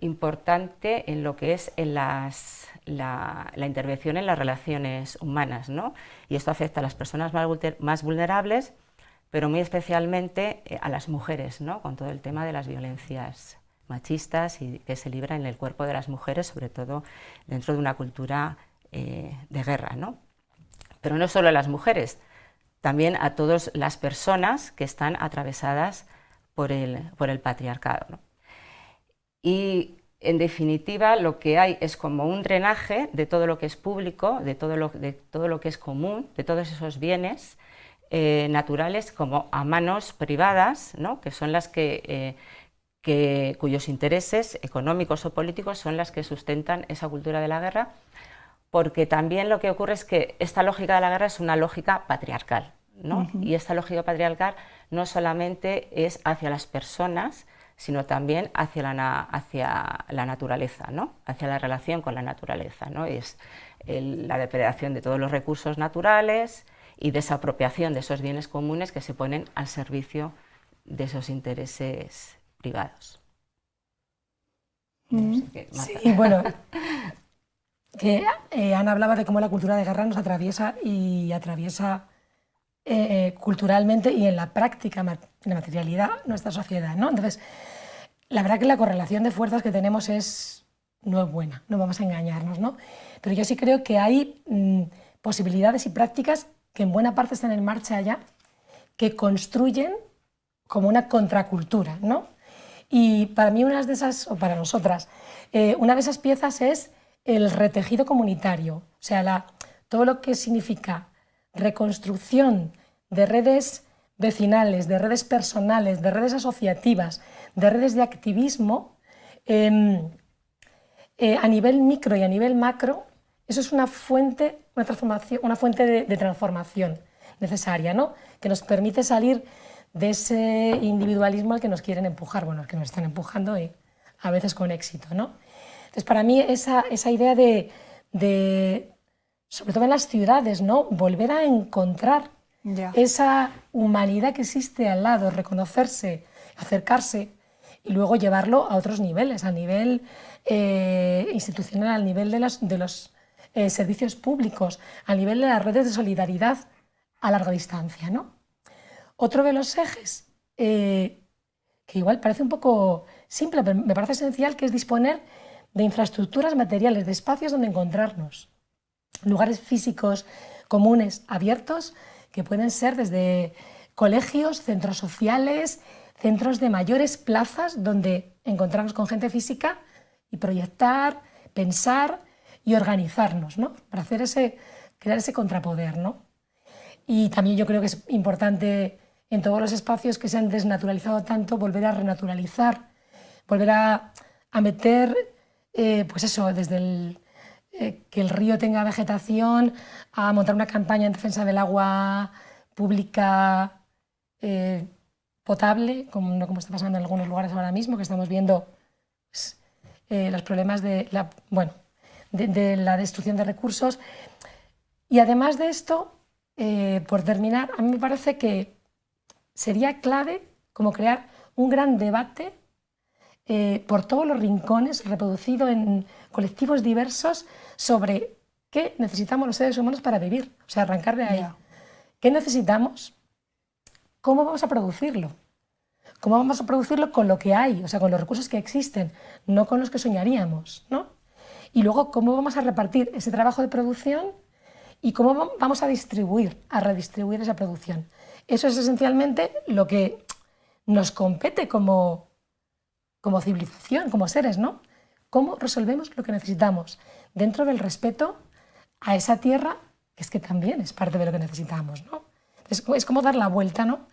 importante en lo que es en la intervención en las relaciones humanas, ¿no? Y esto afecta a las personas más vulnerables, pero muy especialmente a las mujeres, ¿no? Con todo el tema de las violencias machistas y que se libran en el cuerpo de las mujeres, sobre todo dentro de una cultura de guerra, ¿no? Pero no solo a las mujeres, también a todas las personas que están atravesadas por el patriarcado, ¿no? Y en definitiva lo que hay es como un drenaje de todo lo que es público, de todo lo que es común, de todos esos bienes naturales como a manos privadas, ¿no? Que son las cuyos intereses económicos o políticos son las que sustentan esa cultura de la guerra, porque también lo que ocurre es que esta lógica de la guerra es una lógica patriarcal, ¿no? Y esta lógica patriarcal no solamente es hacia las personas, sino también hacia la naturaleza, ¿no? Hacia la relación con la naturaleza, ¿no? Es la depredación de todos los recursos naturales y desapropiación de esos bienes comunes que se ponen al servicio de esos intereses privados. No sé qué, sí, bueno, que Ana hablaba de cómo la cultura de guerra nos atraviesa y atraviesa culturalmente y en la práctica, en la materialidad, nuestra sociedad, ¿no? Entonces, la verdad que la correlación de fuerzas que tenemos no es buena, no vamos a engañarnos, ¿no? Pero yo sí creo que hay posibilidades y prácticas que en buena parte están en marcha ya, que construyen como una contracultura, ¿no? Y para mí una de esas, o para nosotras, una de esas piezas es el retejido comunitario, o sea, todo lo que significa reconstrucción de redes vecinales, de redes personales, de redes asociativas, de redes de activismo, a nivel micro y a nivel macro. Eso es una fuente de transformación necesaria, ¿no? Que nos permite salir de ese individualismo al que nos quieren empujar, bueno, al que nos están empujando y a veces con éxito, ¿no? Entonces, para mí esa idea de, sobre todo en las ciudades, ¿no? Volver a encontrar esa humanidad que existe al lado, reconocerse, acercarse y luego llevarlo a otros niveles, a nivel institucional, al nivel de los servicios públicos, a nivel de las redes de solidaridad a larga distancia, ¿no? Otro de los ejes, que igual parece un poco simple, pero me parece esencial, que es disponer de infraestructuras materiales, de espacios donde encontrarnos, lugares físicos comunes, abiertos, que pueden ser desde colegios, centros sociales, centros de mayores, plazas, donde encontrarnos con gente física y proyectar, pensar y organizarnos, ¿no? Para hacer crear ese contrapoder, ¿no? Y también yo creo que es importante en todos los espacios que se han desnaturalizado tanto, volver a renaturalizar, volver a meter, pues eso, desde que el río tenga vegetación, a montar una campaña en defensa del agua pública potable, no como está pasando en algunos lugares ahora mismo, que estamos viendo pues, los problemas de la destrucción de recursos. Y además de esto, por terminar, a mí me parece que sería clave como crear un gran debate por todos los rincones, reproducido en colectivos diversos, sobre qué necesitamos los seres humanos para vivir, o sea, arrancar de ahí. ¿Qué necesitamos? ¿Cómo vamos a producirlo? ¿Cómo vamos a producirlo con lo que hay, o sea, con los recursos que existen, no con los que soñaríamos, ¿no? Y luego, ¿cómo vamos a repartir ese trabajo de producción y cómo vamos a redistribuir esa producción? Eso es esencialmente lo que nos compete como civilización, como seres, ¿no? ¿Cómo resolvemos lo que necesitamos dentro del respeto a esa tierra, que es que también es parte de lo que necesitamos, ¿no? Es como dar la vuelta, ¿no?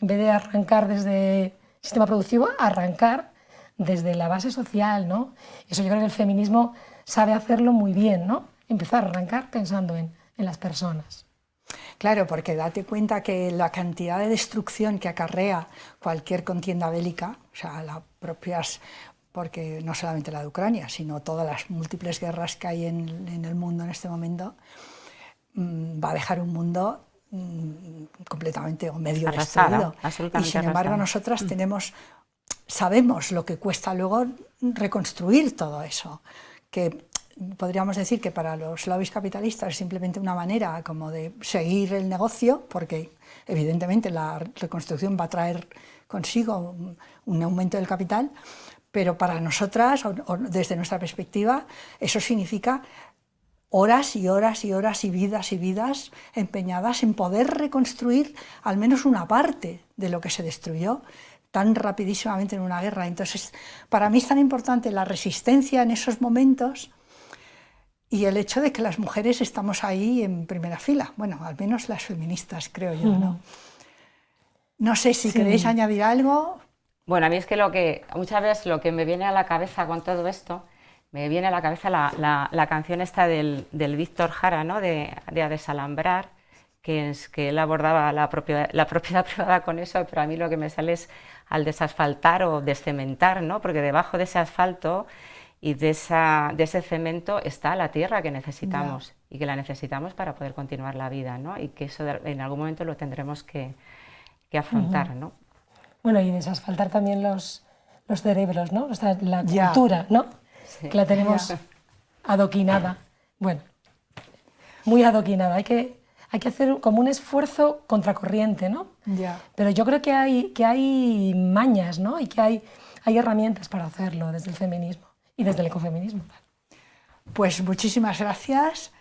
En vez de arrancar desde el sistema productivo, arrancar desde la base social, ¿no? Eso yo creo que el feminismo sabe hacerlo muy bien, ¿no? Empezar a arrancar pensando en las personas. Claro, porque date cuenta que la cantidad de destrucción que acarrea cualquier contienda bélica, o sea, las propias, porque no solamente la de Ucrania, sino todas las múltiples guerras que hay en el mundo en este momento, va a dejar un mundo completamente o medio arrasada, destruido. Y sin embargo nosotras sabemos lo que cuesta luego reconstruir todo eso, que podríamos decir que para los lobbies capitalistas es simplemente una manera como de seguir el negocio, porque evidentemente la reconstrucción va a traer consigo un aumento del capital, pero para nosotras, o desde nuestra perspectiva, eso significa horas y horas y horas y vidas empeñadas en poder reconstruir al menos una parte de lo que se destruyó tan rapidísimamente en una guerra. Entonces, para mí es tan importante la resistencia en esos momentos y el hecho de que las mujeres estamos ahí en primera fila. Bueno, al menos las feministas, creo yo, ¿no? No sé si queréis añadir algo. Bueno, a mí es que muchas veces lo que me viene a la cabeza con todo esto, me viene a la cabeza la canción esta del Víctor Jara, ¿no? de A desalambrar, que él abordaba la propiedad privada con eso, pero a mí lo que me sale es al desasfaltar o descementar, ¿no? Porque debajo de ese asfalto y de ese cemento está la tierra que necesitamos y que la necesitamos para poder continuar la vida, ¿no? Y que eso en algún momento lo tendremos que afrontar, ¿no? Bueno, y desasfaltar también los cerebros, ¿no? O sea, la cultura, ¿no? Sí. Que la tenemos adoquinada. Bueno, muy adoquinada. Hay que hacer como un esfuerzo contracorriente, ¿no? Pero yo creo que hay mañas, ¿no? Y que hay herramientas para hacerlo desde el feminismo y desde el ecofeminismo. Pues muchísimas gracias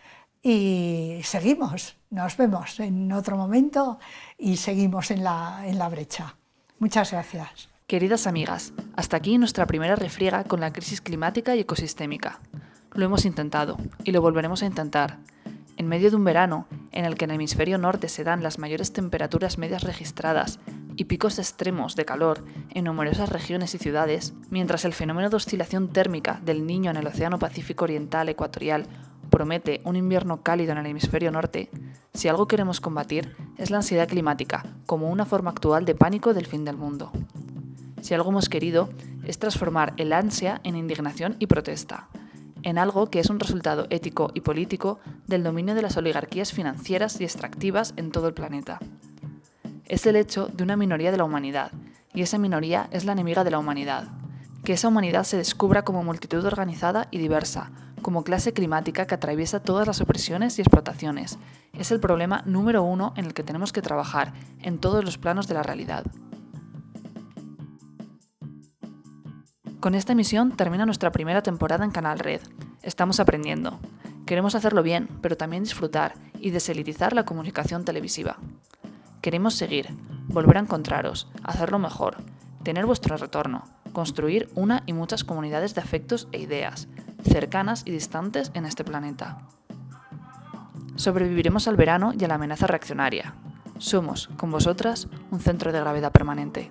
y seguimos. Nos vemos en otro momento y seguimos en la brecha. Muchas gracias. Queridas amigas, hasta aquí nuestra primera refriega con la crisis climática y ecosistémica. Lo hemos intentado y lo volveremos a intentar. En medio de un verano en el que en el hemisferio norte se dan las mayores temperaturas medias registradas y picos extremos de calor en numerosas regiones y ciudades, mientras el fenómeno de oscilación térmica del Niño en el Océano Pacífico Oriental Ecuatorial promete un invierno cálido en el hemisferio norte, si algo queremos combatir es la ansiedad climática como una forma actual de pánico del fin del mundo. Si algo hemos querido es transformar el ansia en indignación y protesta, en algo que es un resultado ético y político del dominio de las oligarquías financieras y extractivas en todo el planeta. Es el hecho de una minoría de la humanidad, y esa minoría es la enemiga de la humanidad. Que esa humanidad se descubra como multitud organizada y diversa, como clase climática que atraviesa todas las opresiones y explotaciones, es el problema número 1 en el que tenemos que trabajar en todos los planos de la realidad. Con esta emisión termina nuestra primera temporada en Canal Red. Estamos aprendiendo. Queremos hacerlo bien, pero también disfrutar y deselitizar la comunicación televisiva. Queremos seguir, volver a encontraros, hacerlo mejor, tener vuestro retorno, construir una y muchas comunidades de afectos e ideas, cercanas y distantes en este planeta. Sobreviviremos al verano y a la amenaza reaccionaria. Somos, con vosotras, un centro de gravedad permanente.